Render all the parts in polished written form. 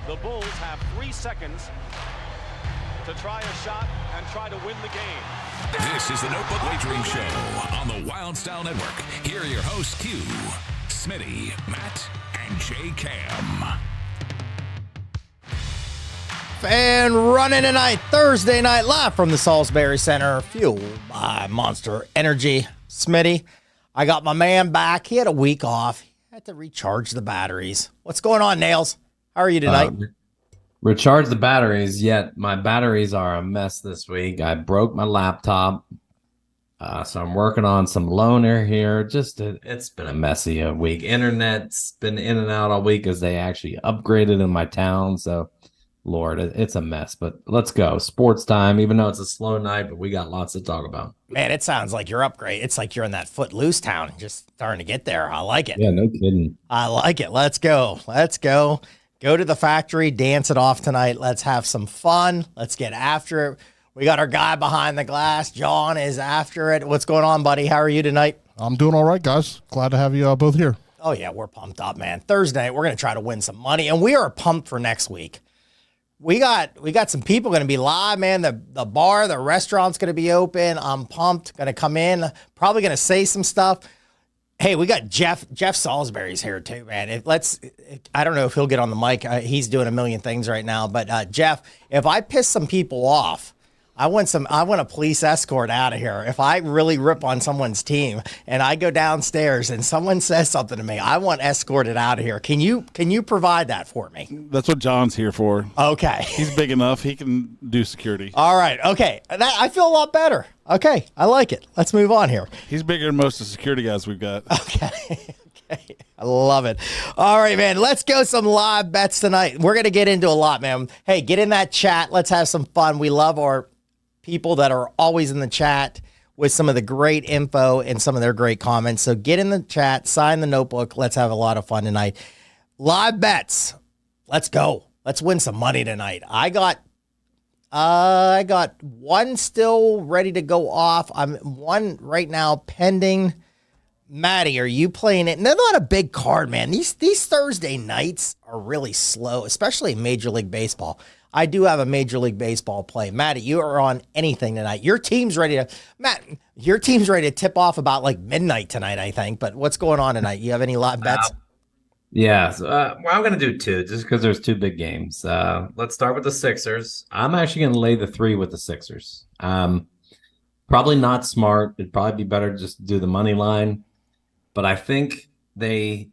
The Bulls have 3 seconds to try a shot and try to win the game. This is the Notebook Wagering Show on the Wylde Style Network. Here are your hosts, Q, Smitty, Matt, and J Cam. Fan running tonight, Thursday night, live from the Salisbury Center, fueled by Monster Energy. Smitty, I got my man back. He had a week off. He had to recharge the batteries. What's going on, Nails? How are you tonight? Recharge the batteries, yet my batteries are a mess this week. I broke my laptop, so I'm working on some loaner here. It's been a messy week. Internet's been in and out all week as they actually upgraded in my town, so Lord, it's a mess. But let's go. Sports time, even though it's a slow night, but we got lots to talk about. Man, it sounds like you're upgrade. It's like you're in that Footloose town, just starting to get there. I like it. Yeah, no kidding. I like it. Let's go. Go to the factory, dance it off tonight. Let's have some fun. Let's get after it. We got our guy behind the glass. John is after it. What's going on, buddy? How are you tonight? I'm doing all right, guys. Glad to have you both here. Oh, yeah, we're pumped up, man. Thursday night, we're going to try to win some money, and we are pumped for next week. We got some people going to be live, man. The bar, the restaurant's going to be open. I'm pumped. Going to come in. Probably going to say some stuff. Hey, we got Jeff Salisbury's here too, man. I don't know if he'll get on the mic. He's doing a million things right now. But Jeff, if I piss some people off, I want a police escort out of here. If I really rip on someone's team and I go downstairs and someone says something to me, I want escorted out of here. Can you provide that for me? That's what John's here for. Okay. He's big enough. He can do security. All right. Okay. I feel a lot better. Okay. I like it. Let's move on here. He's bigger than most of the security guys we've got. Okay. Okay. I love it. All right, man. Let's go some live bets tonight. We're going to get into a lot, man. Hey, get in that chat. Let's have some fun. We love our people that are always in the chat with some of the great info and some of their great comments. So get in the chat, sign the notebook. Let's have a lot of fun tonight. Live bets. Let's go. Let's win some money tonight. I got one still ready to go off. I'm one right now pending. Maddie, are you playing it? And they're not a big card, man. These Thursday nights are really slow, especially in Major League Baseball. I do have a Major League Baseball play. Maddie, you are on anything tonight. Your team's ready to tip off about like midnight tonight, I think. But what's going on tonight? You have any live bets? Yeah, so, I'm going to do two just because there's two big games. Let's start with the Sixers. I'm actually going to lay the 3 with the Sixers. Probably not smart. It'd probably be better just to do the money line. But I think they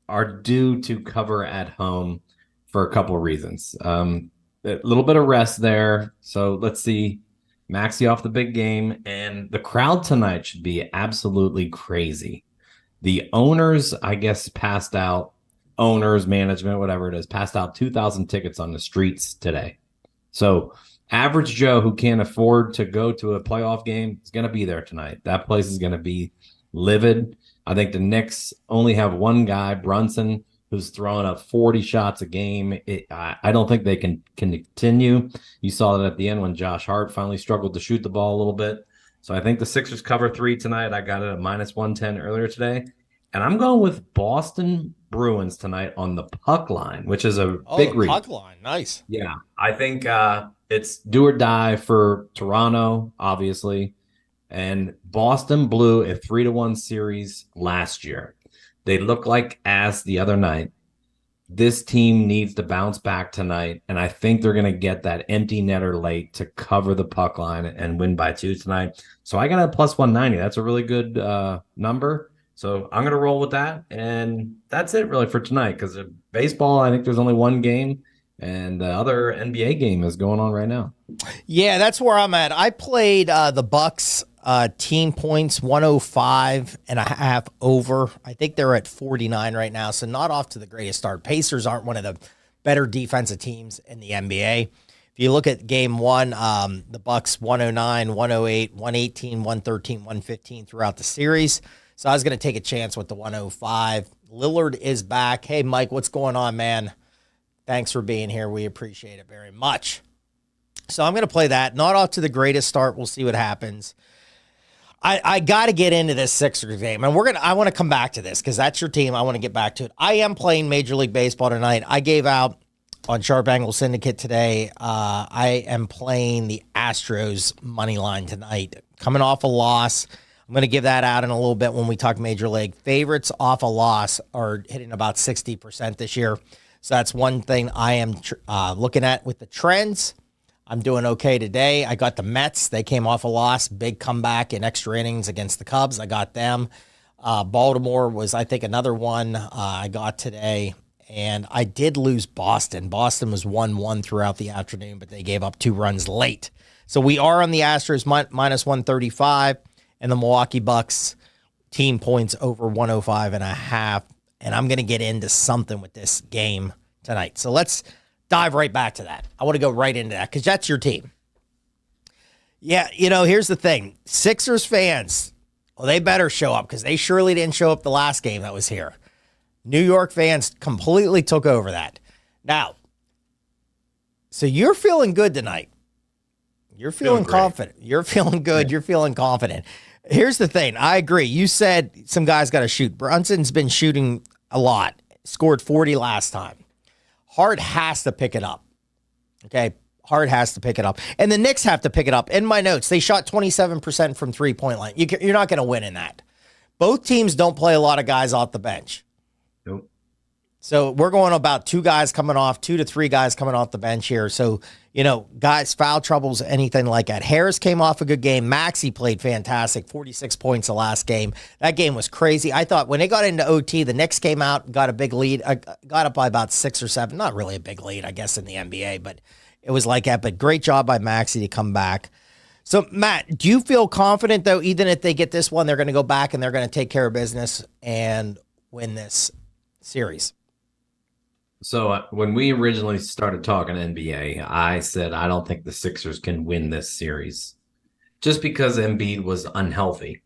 are due to cover at home for a couple of reasons. A little bit of rest there. So let's see. Maxey off the big game. And the crowd tonight should be absolutely crazy. The owners, I guess, passed out. Owners, management, whatever it is, passed out 2,000 tickets on the streets today. So average Joe who can't afford to go to a playoff game is going to be there tonight. That place is going to be livid. I think the Knicks only have one guy, Brunson, who's throwing up 40 shots a game. I don't think they can continue. You saw that at the end when Josh Hart finally struggled to shoot the ball a little bit. So I think the Sixers cover 3 tonight. I got it at -110 earlier today. And I'm going with Boston Bruins tonight on the puck line, which is a big read. Puck line. Nice. Yeah, I think it's do or die for Toronto, obviously. And Boston blew a 3-1 series last year. They look like ass the other night. This team needs to bounce back tonight, and I think they're going to get that empty netter late to cover the puck line and win by 2 tonight. So I got a +190. That's a really good number. So I'm going to roll with that, and that's it really for tonight because baseball, I think there's only one game, and the other NBA game is going on right now. Yeah, that's where I'm at. I played the Bucks team points 105.5 over. I think they're at 49 right now, so not off to the greatest start. Pacers aren't one of the better defensive teams in the NBA. If you look at game one, the Bucks 109, 108, 118, 113, 115 throughout the series. So I was going to take a chance with the 105. Lillard is back. Hey, Mike, what's going on, man? Thanks for being here. We appreciate it very much. So I'm going to play that. Not off to the greatest start. We'll see what happens. I got to get into this Sixers game, and I want to come back to this because that's your team. I want to get back to it. I am playing Major League Baseball tonight. I gave out on Sharp Angle Syndicate today. I am playing the Astros money line tonight. Coming off a loss. I'm going to give that out in a little bit when we talk Major League. Favorites off a loss are hitting about 60% this year. So that's one thing I am looking at with the trends. I'm doing okay today. I got the Mets. They came off a loss. Big comeback in extra innings against the Cubs. I got them. Baltimore was, I think, another one I got today. And I did lose Boston. Boston was 1-1 throughout the afternoon, but they gave up 2 runs late. So we are on the Astros minus 135 and the Milwaukee Bucks team points over 105.5. And I'm going to get into something with this game tonight. So let's dive right back to that. I want to go right into that because that's your team. Yeah, here's the thing. Sixers fans, well, they better show up because they surely didn't show up the last game that was here. New York fans completely took over that. Now, so you're feeling good tonight. You're feeling confident. You're feeling good. You're feeling confident. Here's the thing. I agree. You said some guys got to shoot. Brunson's been shooting a lot. Scored 40 last time. Hart has to pick it up. Okay? Hart has to pick it up. And the Knicks have to pick it up. In my notes, they shot 27% from three-point line. You're not going to win in that. Both teams don't play a lot of guys off the bench. Nope. So we're going about 2 guys coming off, 2 to 3 guys coming off the bench here. So, guys, foul troubles, anything like that. Harris came off a good game. Maxey played fantastic, 46 points the last game. That game was crazy. I thought when they got into OT, the Knicks came out, got a big lead, got up by about 6 or 7. Not really a big lead, I guess, in the NBA, but it was like that. But great job by Maxey to come back. So, Matt, do you feel confident, though, even if they get this one, they're going to go back and they're going to take care of business and win this series? So when we originally started talking NBA, I said I don't think the Sixers can win this series just because Embiid was unhealthy.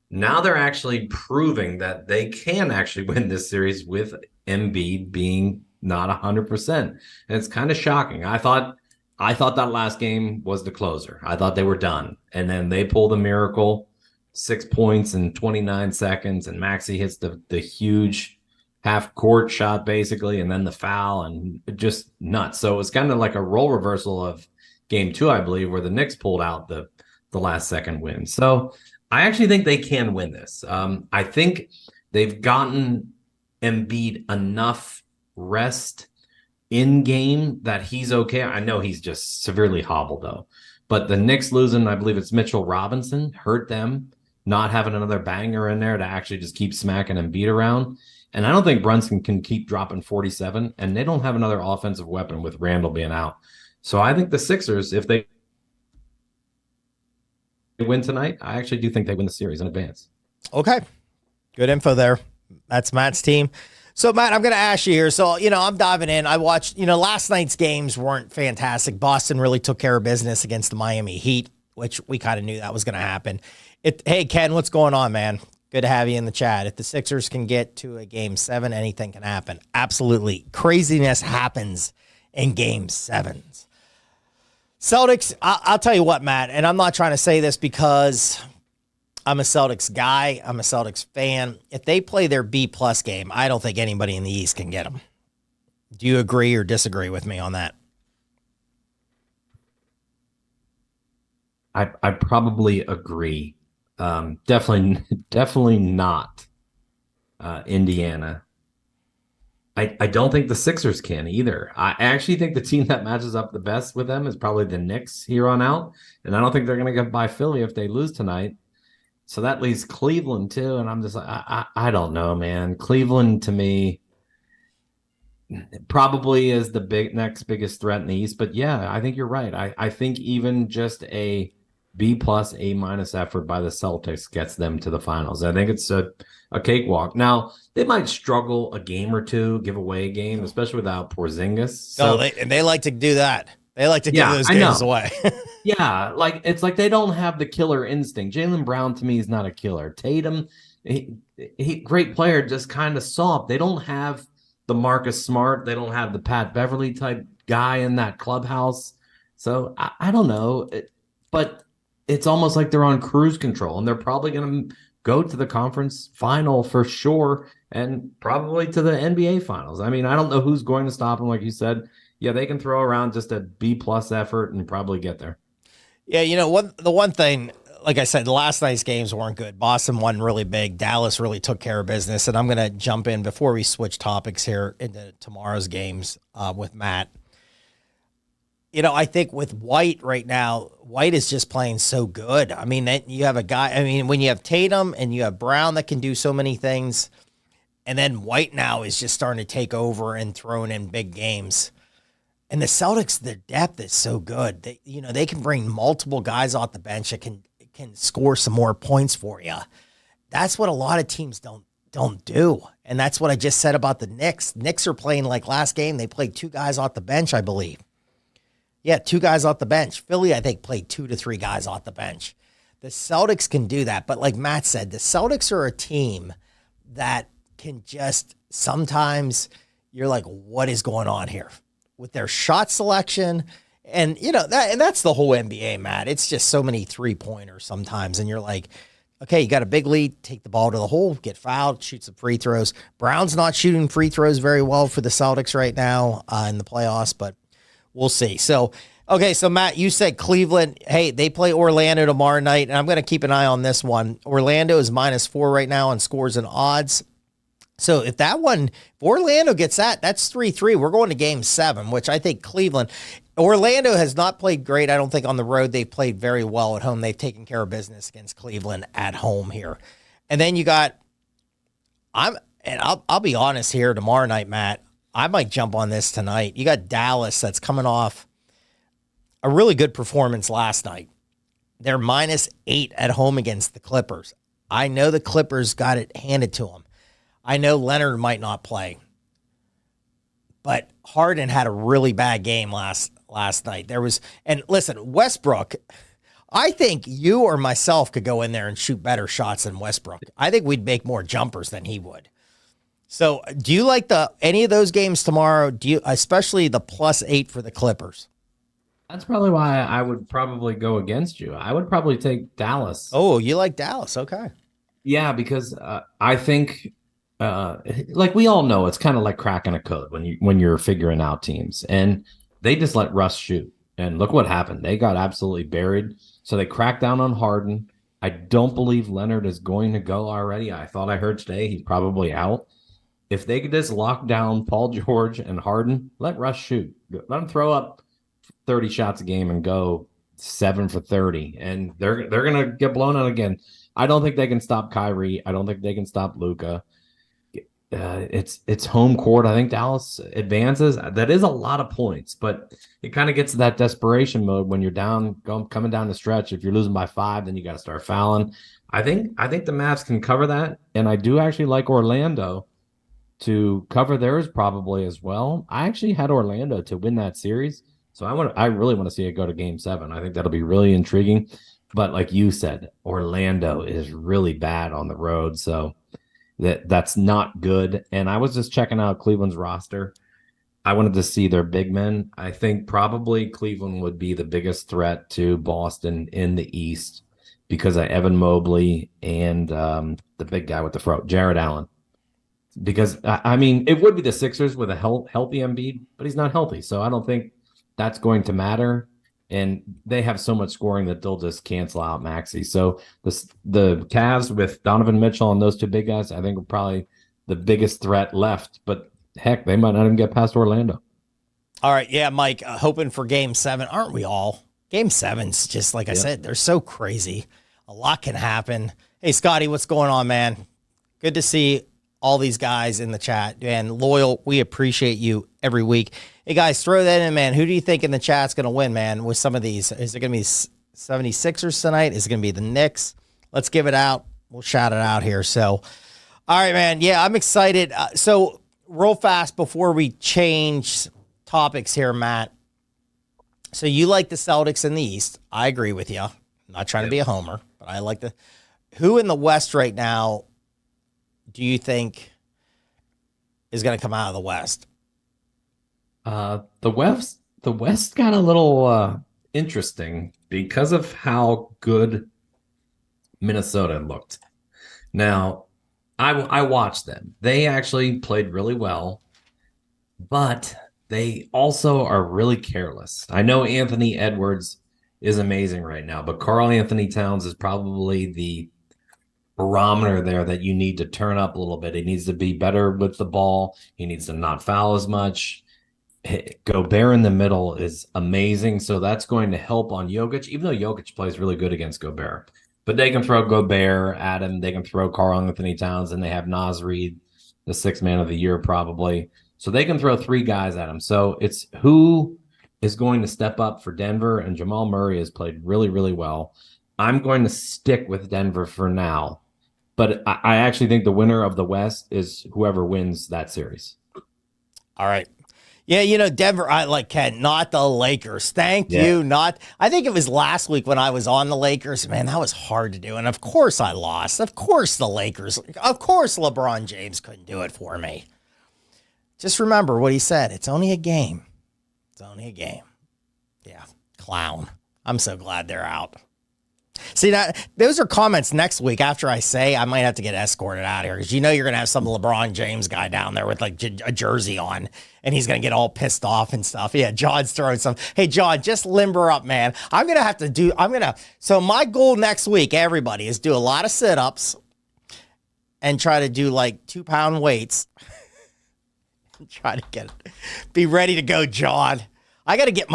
Now they're actually proving that they can actually win this series with Embiid being not 100%. And it's kind of shocking. I thought that last game was the closer. I thought they were done. And then they pulled a miracle, 6 points in 29 seconds, and Maxey hits the huge half-court shot, basically, and then the foul, and just nuts. So it was kind of like a role reversal of Game 2, I believe, where the Knicks pulled out the last-second win. So I actually think they can win this. I think they've gotten Embiid enough rest in-game that he's okay. I know he's just severely hobbled, though. But the Knicks losing, I believe it's Mitchell Robinson, hurt them, not having another banger in there to actually just keep smacking Embiid around. And I don't think Brunson can keep dropping 47, and they don't have another offensive weapon with Randall being out. So I think the Sixers, if they win tonight, I actually do think they win the series in advance. Okay. Good info there. That's Matt's team. So, Matt, I'm going to ask you here. So, I'm diving in. I watched, last night's games weren't fantastic. Boston really took care of business against the Miami Heat, which we kind of knew that was going to happen. Hey, Ken, what's going on, man? Good to have you in the chat. If the Sixers can get to a Game 7, anything can happen. Absolutely. Craziness happens in Game 7s. Celtics, I'll tell you what, Matt, and I'm not trying to say this because I'm a Celtics guy. I'm a Celtics fan. If they play their B-plus game, I don't think anybody in the East can get them. Do you agree or disagree with me on that? I probably agree. Definitely not Indiana. I don't think the Sixers can either. I actually think the team that matches up the best with them is probably the Knicks here on out, and I don't think they're going to get by Philly if they lose tonight. So that leaves Cleveland too, and I'm just like, I don't know, man. Cleveland to me probably is the next biggest threat in the East, but yeah, I think you're right. I think even just a B+, A- effort by the Celtics gets them to the finals. I think it's a cakewalk. Now, they might struggle a game or two, give away a game, especially without Porzingis. So, they like to do that. They like to give those games away. Yeah, it's like they don't have the killer instinct. Jaylen Brown, to me, is not a killer. Tatum, he great player, just kind of soft. They don't have the Marcus Smart. They don't have the Pat Beverly type guy in that clubhouse. So, I don't know. But it's almost like they're on cruise control, and they're probably going to go to the conference final for sure, and probably to the NBA finals. I mean, I don't know who's going to stop them. Like you said, yeah, they can throw around just a B+ effort and probably get there. Yeah, the one thing, like I said, the last night's games weren't good. Boston won really big. Dallas really took care of business. And I'm going to jump in before we switch topics here into tomorrow's games with Matt. I think with White right now, White is just playing so good. I mean, you have a guy, when you have Tatum and you have Brown that can do so many things, and then White now is just starting to take over and throwing in big games. And the Celtics, their depth is so good. They can bring multiple guys off the bench that can score some more points for you. That's what a lot of teams don't do. And that's what I just said about the Knicks. Knicks are playing like last game. They played 2 guys off the bench, I believe. Yeah, 2 guys off the bench. Philly, I think, played 2 to 3 guys off the bench. The Celtics can do that. But like Matt said, the Celtics are a team that can just sometimes you're like, what is going on here? With their shot selection. And, that's the whole NBA, Matt. It's just so many 3-pointers sometimes. And you're like, okay, you got a big lead, take the ball to the hole, get fouled, shoot some free throws. Brown's not shooting free throws very well for the Celtics right now in the playoffs, but we'll see. So, okay, so Matt, you said Cleveland. Hey, they play Orlando tomorrow night, and I'm going to keep an eye on this one. Orlando is -4 right now on scores and odds. So if Orlando gets that's 3-3. We're going to game 7, which I think Orlando has not played great. I don't think on the road. They've played very well at home. They've taken care of business against Cleveland at home here. And then you got, I'll be honest here tomorrow night, Matt, I might jump on this tonight. You got Dallas that's coming off a really good performance last night. They're -8 at home against the Clippers. I know the Clippers got it handed to them. I know Leonard might not play, but Harden had a really bad game last night. And listen, Westbrook, I think you or myself could go in there and shoot better shots than Westbrook. I think we'd make more jumpers than he would. So do you like any of those games tomorrow? Especially the +8 for the Clippers? That's probably why I would probably go against you. I would probably take Dallas. Oh, you like Dallas. Okay. Yeah, because I think like we all know, it's kind of like cracking a code when you're figuring out teams, and they just let Russ shoot, and look what happened. They got absolutely buried. So they cracked down on Harden. I don't believe Leonard is going to go already. I thought I heard today he's probably out. If they could just lock down Paul George and Harden, let Russ shoot. Let him throw up 30 shots a game and go 7 for 30, and they're gonna get blown out again. I don't think they can stop Kyrie. I don't think they can stop Luka. It's home court. I think Dallas advances. That is a lot of points, but it kind of gets to that desperation mode when you're coming down the stretch. If you're losing by 5, then you got to start fouling. I think the Mavs can cover that, and I do actually like Orlando to cover theirs probably as well. I actually had Orlando to win that series, so I really want to see it go to Game 7. I think that'll be really intriguing. But like you said, Orlando is really bad on the road, so that's not good. And I was just checking out Cleveland's roster. I wanted to see their big men. I think probably Cleveland would be the biggest threat to Boston in the East because of Evan Mobley and the big guy with the fro, Jared Allen. Because, I mean, it would be the Sixers with a healthy Embiid, but he's not healthy. So I don't think that's going to matter. And they have so much scoring that they'll just cancel out Maxey. So the Cavs with Donovan Mitchell and those 2 big guys, I think, are probably the biggest threat left. But, heck, they might not even get past Orlando. All right. Yeah, Mike, hoping for Game 7. Aren't we all? Game 7's just, like I said, they're so crazy. A lot can happen. Hey, Scotty, what's going on, man? Good to see all these guys in the chat. And Loyal, we appreciate you every week. Hey, guys, throw that in, man. Who do you think in the chat's going to win, man, with some of these? Is it going to be 76ers tonight? Is it going to be the Knicks? Let's give it out. We'll shout it out here. So, all right, man. Yeah, I'm excited. So, real fast before we change topics here, Matt. So, you like the Celtics in the East. I agree with you. I'm not trying to be a homer, but I like who in the West right now do you think is going to come out of the West? The West got a little interesting because of how good Minnesota looked. Now, I watched them. They actually played really well, but they also are really careless. I know Anthony Edwards is amazing right now, but Carl Anthony Towns is probably the barometer there that you need to turn up a little bit. He needs to be better with the ball. He needs to not foul as much. Gobert in the middle is amazing. So that's going to help on Jokic, even though Jokic plays really good against Gobert. But they can throw Gobert at him. They can throw Karl Anthony Towns, and they have Naz Reid, the sixth man of the year, probably. So they can throw three guys at him. So it's who is going to step up for Denver, and Jamal Murray has played really, really well. I'm going to stick with Denver for now. But I actually think the winner of the West is whoever wins that series. All right. Yeah, Denver, I like Ken, not the Lakers. Thank you. I think it was last week when I was on the Lakers. Man, that was hard to do. And of course I lost. Of course the Lakers, of course LeBron James couldn't do it for me. Just remember what he said. It's only a game. It's only a game. Yeah, clown. I'm so glad they're out. See, those are comments next week after I say I might have to get escorted out of here because you're going to have some LeBron James guy down there with like a jersey on and he's going to get all pissed off and stuff. Yeah, John's throwing some. Hey, John, just limber up, man. So my goal next week, everybody, is do a lot of sit-ups and try to do like 2-pound weights. Try to be ready to go, John. I got to get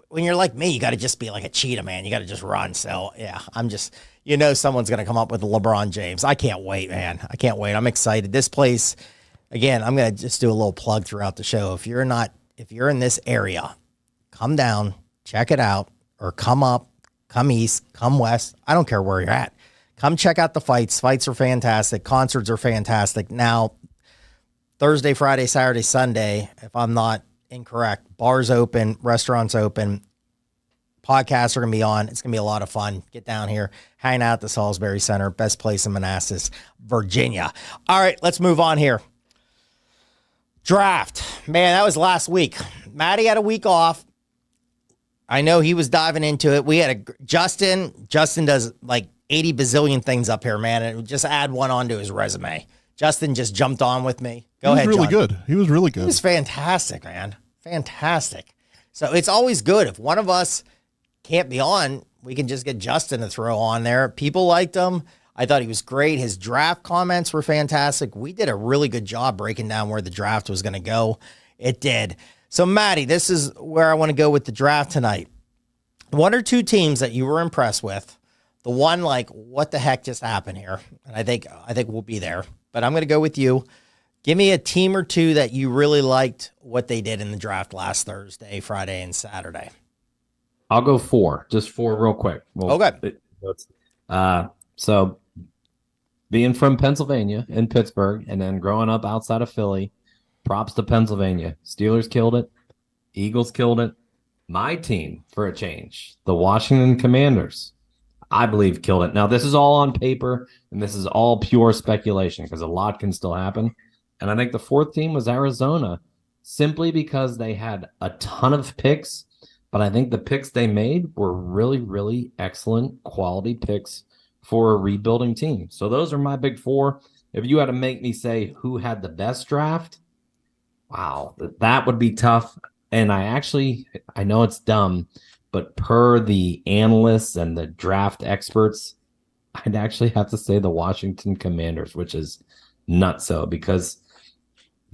when you're like me, you got to just be like a cheetah, man. You got to just run. So, yeah, someone's going to come up with LeBron James. I can't wait, man. I can't wait. I'm excited. This place, again, I'm going to just do a little plug throughout the show. If you're in this area, come down, check it out, or come up, come east, come west. I don't care where you're at. Come check out the fights. Fights are fantastic. Concerts are fantastic. Now, Thursday, Friday, Saturday, Sunday, if I'm not incorrect, bars open, restaurants open, podcasts are going to be on. It's going to be a lot of fun. Get down here, hang out at the Salisbury Center, best place in Manassas, Virginia. All right, let's move on here. Draft. Man, that was last week. Matty had a week off. I know he was diving into it. We had Justin does like 80 bazillion things up here, man, and just add one onto his resume. Justin just jumped on with me. Go ahead, John. He was really good. He was fantastic, man. Fantastic. So it's always good. If one of us can't be on, we can just get Justin to throw on there. People liked him. I thought he was great. His draft comments were fantastic. We did a really good job breaking down where the draft was going to go. It did. So, Matty, this is where I want to go with the draft tonight. One or two teams that you were impressed with. The one, like, what the heck just happened here? And I think we'll be there. But I'm going to go with you. Give me a team or two that you really liked what they did in the draft last Thursday, Friday, and Saturday. I'll go four. Just four real quick. Okay. So being from Pennsylvania in Pittsburgh and then growing up outside of Philly, props to Pennsylvania. Steelers killed it. Eagles killed it. My team, for a change, the Washington Commanders, I believe killed it. Now, this is all on paper, and this is all pure speculation because a lot can still happen. And I think the fourth team was Arizona, simply because they had a ton of picks, but I think the picks they made were really, really excellent quality picks for a rebuilding team. So those are my big four. If you had to make me say who had the best draft, wow, that would be tough. And I know it's dumb, but per the analysts and the draft experts, I'd actually have to say the Washington Commanders, which is nutso because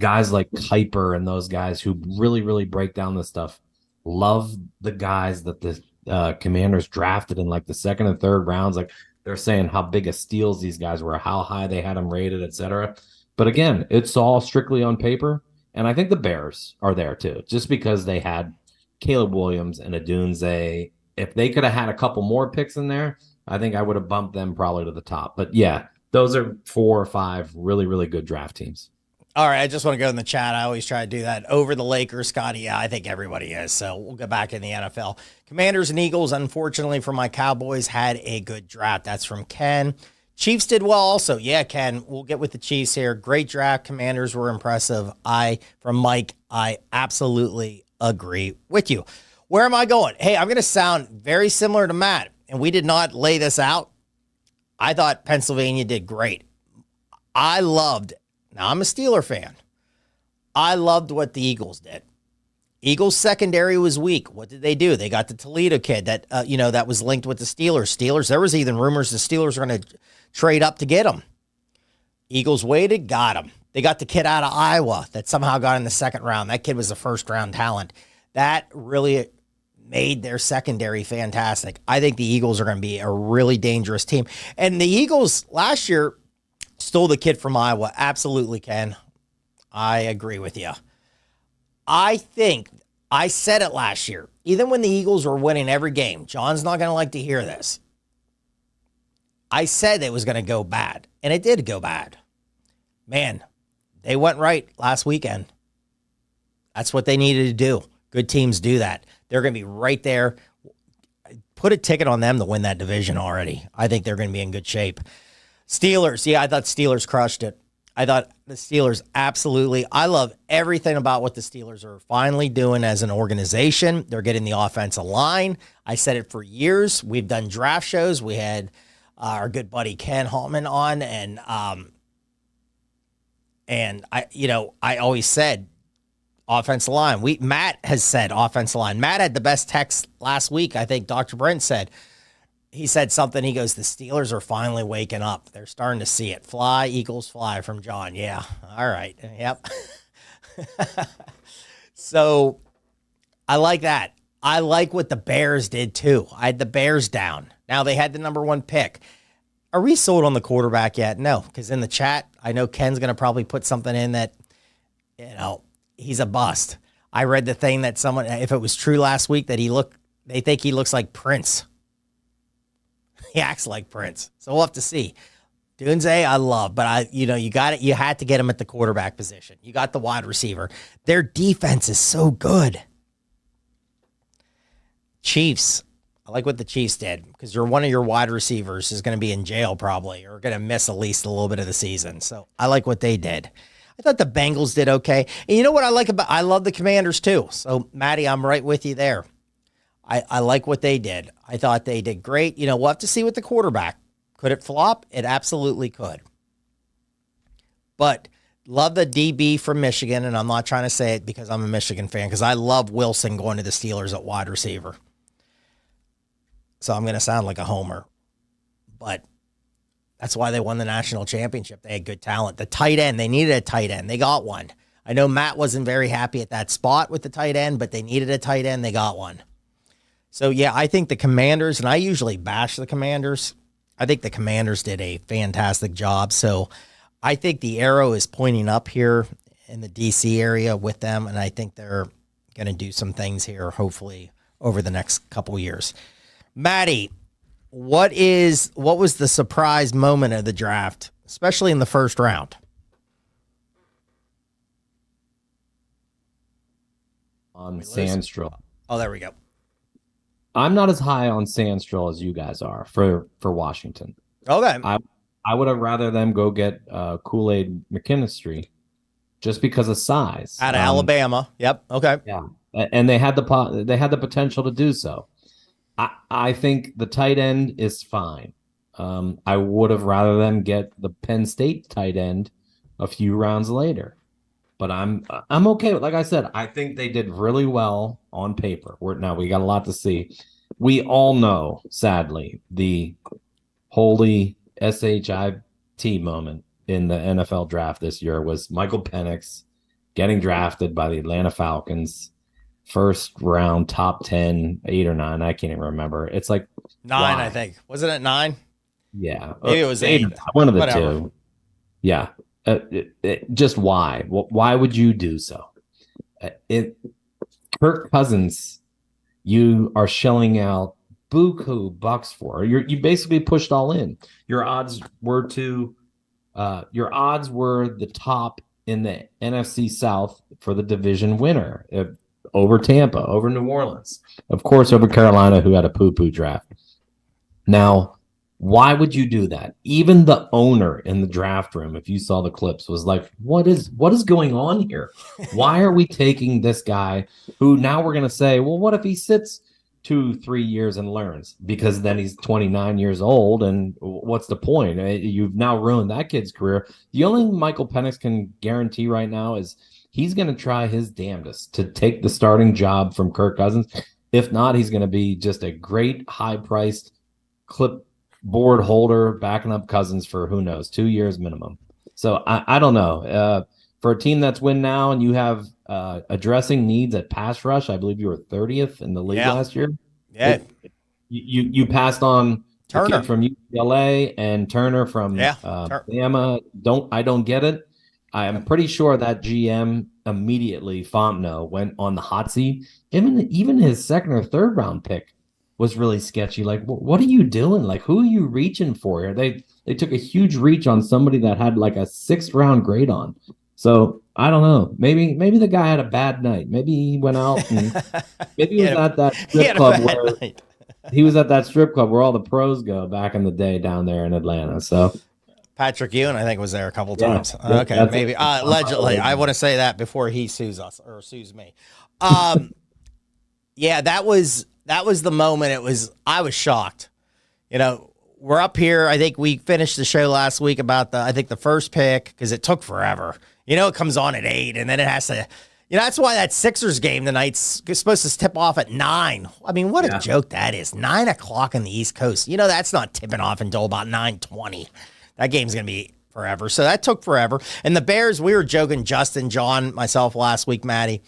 guys like Kuiper and those guys who really, really break down this stuff love the guys that the Commanders drafted in like the second and third rounds. Like they're saying how big of steals these guys were, how high they had them rated, etc. But again, it's all strictly on paper. And I think the Bears are there too, just because they had Caleb Williams and Adunze. If they could have had a couple more picks in there, I think I would have bumped them probably to the top. But yeah, those are 4 or 5 really, really good draft teams. All right, I just want to go in the chat. I always try to do that. Over the Lakers, Scotty. Yeah, I think everybody is. So we'll go back in the NFL. Commanders and Eagles, unfortunately for my Cowboys, had a good draft. That's from Ken. Chiefs did well also. Yeah, Ken, we'll get with the Chiefs here. Great draft. Commanders were impressive. From Mike, I absolutely agree with you. Where am I going? Hey, I'm going to sound very similar to Matt, and we did not lay this out. I thought Pennsylvania did great. Now, I'm a Steeler fan. I loved what the Eagles did. Eagles secondary was weak. What did they do? They got the Toledo kid that that was linked with the Steelers. There was even rumors the Steelers were going to trade up to get him. Eagles waited, got him. They got the kid out of Iowa that somehow got in the second round. That kid was a first-round talent. That really made their secondary fantastic. I think the Eagles are going to be a really dangerous team. And the Eagles last year stole the kid from Iowa. Absolutely, Ken. I agree with you. I think I said it last year. Even when the Eagles were winning every game, John's not going to like to hear this. I said it was going to go bad, and it did go bad. Man, they went right last weekend. That's what they needed to do. Good teams do that. They're going to be right there. Put a ticket on them to win that division already. I think they're going to be in good shape. Steelers, yeah, I thought Steelers crushed it. I thought the Steelers absolutely. I love everything about what the Steelers are finally doing as an organization. They're getting the offensive line. I said it for years. We've done draft shows. We had our good buddy Ken Hallman on, and I always said offensive line. Matt has said offensive line. Matt had the best text last week. I think Dr. Brent said. He said something. He goes, the Steelers are finally waking up. They're starting to see it. Fly, Eagles, fly from John. Yeah. All right. Yep. So I like that. I like what the Bears did too. I had the Bears down. Now they had the number 1 pick. Are we sold on the quarterback yet? No, because in the chat, I know Ken's going to probably put something in that, he's a bust. I read the thing that someone, if it was true last week, that they think he looks like Prince. He acts like Prince. So we'll have to see. Dunze, I love, but you got it. You had to get him at the quarterback position. You got the wide receiver. Their defense is so good. Chiefs. I like what the Chiefs did because one of your wide receivers is going to be in jail probably or going to miss at least a little bit of the season. So I like what they did. I thought the Bengals did okay. And you know what I love the Commanders too. So Maddie, I'm right with you there. I like what they did. I thought they did great. We'll have to see with the quarterback. Could it flop? It absolutely could. But love the DB from Michigan, and I'm not trying to say it because I'm a Michigan fan, because I love Wilson going to the Steelers at wide receiver. So I'm going to sound like a homer. But that's why they won the national championship. They had good talent. The tight end, they needed a tight end. They got one. I know Matt wasn't very happy at that spot with the tight end, but they needed a tight end. They got one. So, yeah, I think the Commanders, and I usually bash the Commanders, I think the Commanders did a fantastic job. So I think the arrow is pointing up here in the D.C. area with them, and I think they're going to do some things here, hopefully, over the next couple years. Maddie, what was the surprise moment of the draft, especially in the first round? On Sandstrom. Oh, there we go. I'm not as high on Sandstrom as you guys are for Washington. Okay. I would have rather them go get Kool-Aid McKinstry just because of size. Out of Alabama. Yep. Okay. Yeah. And they had the potential to do so. I think the tight end is fine. I would have rather them get the Penn State tight end a few rounds later. But I'm okay with, like I said, I think they did really well on paper. Now we got a lot to see. We all know, sadly, the holy SHIT moment in the NFL draft this year was Michael Penix getting drafted by the Atlanta Falcons, first round, top 10, 8 or 9. I can't even remember. It's like 9, why? I think. Wasn't it 9? Yeah. Maybe it was 8. One of the Whatever. two. Yeah. Just why? Why would you do so? Kirk Cousins, you are shelling out buku bucks for. You basically pushed all in. Your odds were the top in the NFC South for the division winner over Tampa, over New Orleans, of course, over Carolina, who had a poo-poo draft. Now, why would you do that? Even the owner in the draft room, if you saw the clips, was like, what is going on here? Why are we taking this guy who now we're going to say, well, what if he sits 2-3 years and learns? Because then he's 29 years old, and what's the point? You've now ruined that kid's career. The only Michael Penix can guarantee right now is he's going to try his damnedest to take the starting job from Kirk Cousins. If not, he's going to be just a great high-priced clipboard holder backing up Cousins for, who knows, 2 years minimum. So I don't know. For a team that's win now and you have addressing needs at pass rush, I believe you were 30th in the league last year. Yeah. You passed on Turner the kid from UCLA and Turner from Bama. I don't get it. I am pretty sure that GM immediately, Fontenot, went on the hot seat. Even his second or third round pick was really sketchy. Like, what are you doing? Like, who are you reaching for here? They took a huge reach on somebody that had like a 6th round grade on. So I don't know. Maybe the guy had a bad night. Maybe he went out and maybe he was at that strip club where he was at that strip club where all the pros go back in the day down there in Atlanta. So Patrick Ewing, I think, was there a couple times. Okay, maybe allegedly. I want to say that before he sues us or sues me. Yeah, that was the moment. I was shocked. You know, we're up here. I think we finished the show last week about the first pick because it took forever. You know, it comes on at 8, and then it has to. You know, that's why that Sixers game tonight's supposed to tip off at 9. I mean, what a joke that is. 9 o'clock on the East Coast. You know, that's not tipping off until about 9:20. That game's going to be forever. So that took forever. And the Bears, we were joking, Justin, John, myself last week, Maddie.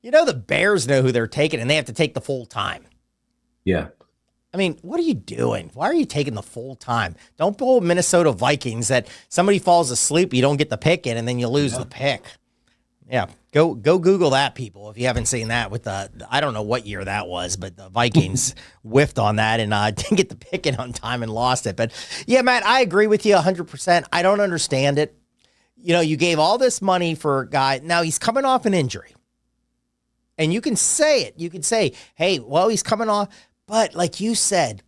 You know, the Bears know who they're taking, and they have to take the full time. Yeah. I mean, what are you doing? Why are you taking the full time? Don't pull Minnesota Vikings that somebody falls asleep, you don't get the pick in, and then you lose the pick. Yeah, go Google that, people, if you haven't seen that with I don't know what year that was, but the Vikings whiffed on that and didn't get the pick in on time and lost it. But, yeah, Matt, I agree with you 100%. I don't understand it. You know, you gave all this money for a guy. Now he's coming off an injury. And you can say it. You can say, hey, well, he's coming off. But like you said,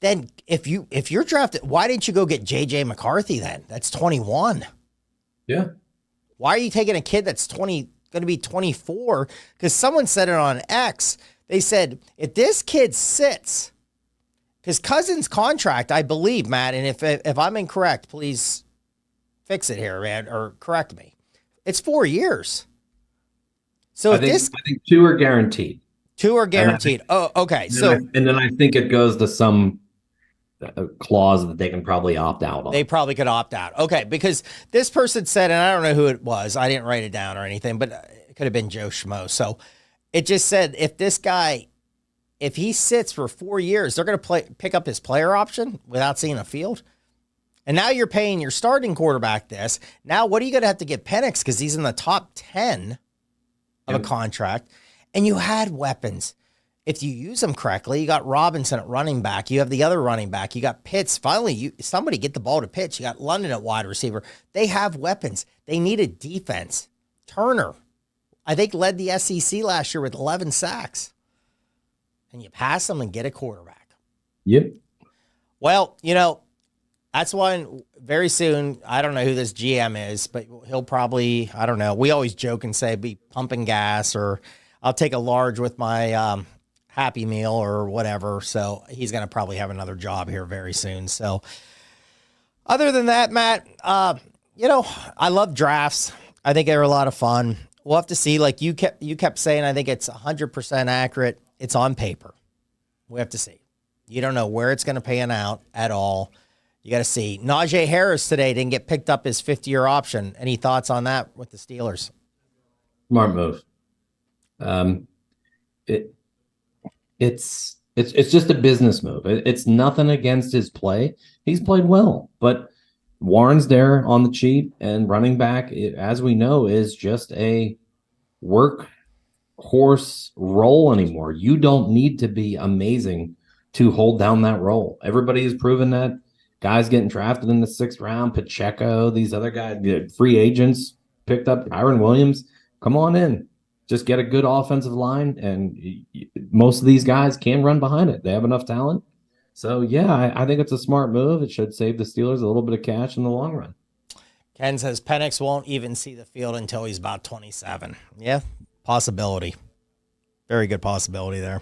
then if you're drafted, why didn't you go get J.J. McCarthy then? That's 21. Yeah. Why are you taking a kid that's going to be 24? Because someone said it on X. They said, if this kid sits, because Cousins' contract, I believe, Matt, and if I'm incorrect, please fix it here, man, or correct me. It's 4 years. So I think 2 are guaranteed. 2 are guaranteed. Okay. And then I think it goes to some clause that they can probably opt out on. They probably could opt out. Okay, because this person said, and I don't know who it was. I didn't write it down or anything, but it could have been Joe Schmo. So it just said if this guy, if he sits for 4 years, they're going to pick up his player option without seeing a field. And now you're paying your starting quarterback this. Now what are you going to have to get Penix because he's in the top 10 of a contract, and you had weapons. If you use them correctly, you got Robinson at running back. You have the other running back. You got Pitts. Finally, somebody get the ball to Pitts. You got London at wide receiver. They have weapons. They needed defense. Turner, I think, led the SEC last year with 11 sacks. And you pass them and get a quarterback. Yep. Well, you know, that's why very soon, I don't know who this GM is, but he'll probably, I don't know. We always joke and say be pumping gas, or I'll take a large with my Happy Meal or whatever. So he's going to probably have another job here very soon. So other than that, Matt, you know, I love drafts. I think they're a lot of fun. We'll have to see. Like you kept saying, I think it's 100% accurate. It's on paper. We have to see. You don't know where it's going to pan out at all. You got to see. Najee Harris today didn't get picked up his 50-year option. Any thoughts on that with the Steelers? Smart move. It's just a business move. It's nothing against his play. He's played well, but Warren's there on the cheap, and running back, as we know, is just a workhorse role anymore. You don't need to be amazing to hold down that role. Everybody has proven that. Guys getting drafted in the 6th round, Pacheco, these other guys, free agents picked up, Kyron Williams. Come on in. Just get a good offensive line, and most of these guys can run behind it. They have enough talent. So, yeah, I think it's a smart move. It should save the Steelers a little bit of cash in the long run. Ken says Penix won't even see the field until he's about 27. Yeah, possibility. Very good possibility there.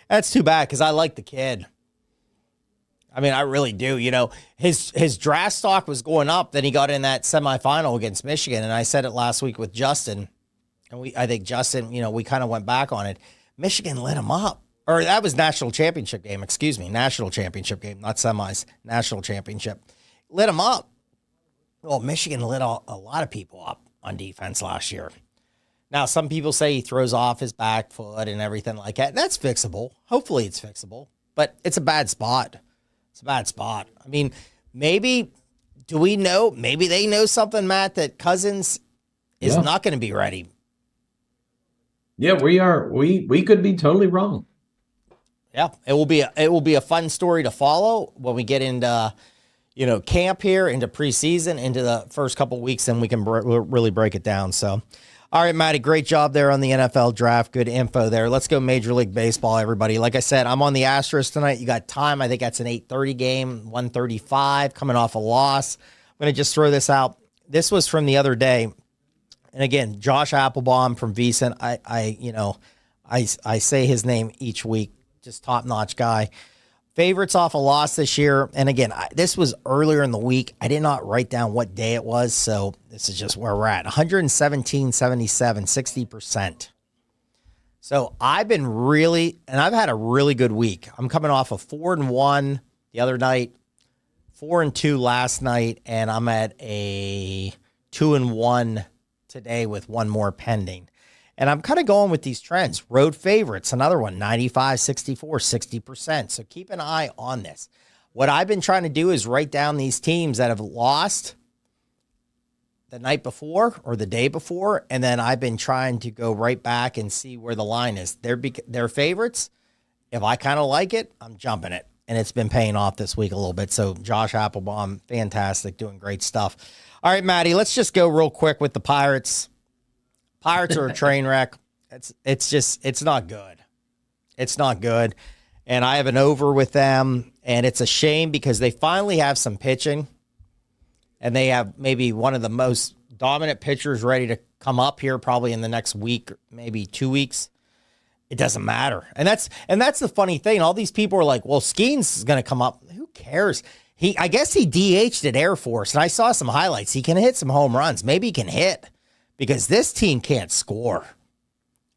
That's too bad because I like the kid. I mean, I really do. You know, his draft stock was going up. Then he got in that semifinal against Michigan, and I said it last week with Justin. and I think Justin, we kind of went back on it. Michigan lit them up. Or that was national championship game, excuse me. National championship game, not semis. National championship. Lit them up. Well, Michigan lit a lot of people up on defense last year. Now, some people say he throws off his back foot and everything like that. That's fixable. Hopefully it's fixable. But it's a bad spot. It's a bad spot. I mean, maybe they know something, Matt, that Cousins is not going to be ready. Yeah, we are. We could be totally wrong. Yeah, it will be a fun story to follow when we get into camp here, into preseason, into the first couple weeks, and we can really break it down. So, all right, Matty, great job there on the NFL draft. Good info there. Let's go Major League Baseball, everybody. Like I said, I'm on the Astros tonight. You got time. I think that's an 8:30 game, 135, coming off a loss. I'm going to just throw this out. This was from the other day. And again, Josh Applebaum from VSiN. I say his name each week. Just top-notch guy. Favorites off a loss this year. And again, this was earlier in the week. I did not write down what day it was, so this is just where we're at. 117.77, 60%. So I've had a really good week. I'm coming off of 4-1 the other night, 4-2 last night, and I'm at a 2-1 today with one more pending. And I'm kind of going with these trends. Road favorites, another one, 95, 64, 60%. So keep an eye on this. What I've been trying to do is write down these teams that have lost the night before or the day before, and then I've been trying to go right back and see where the line is. They're favorites. If I kind of like it, I'm jumping it. And it's been paying off this week a little bit. So Josh Applebaum, fantastic, doing great stuff. All right, Matty, let's just go real quick with the Pirates. Pirates are a train wreck. It's not good. It's not good. And I have an over with them. And it's a shame because they finally have some pitching. And they have maybe one of the most dominant pitchers ready to come up here probably in the next week, maybe 2 weeks. It doesn't matter. And that's the funny thing. All these people are like, well, Skeens is going to come up. Who cares? I guess he DH'd at Air Force. And I saw some highlights. He can hit some home runs. Maybe he can hit. Because this team can't score.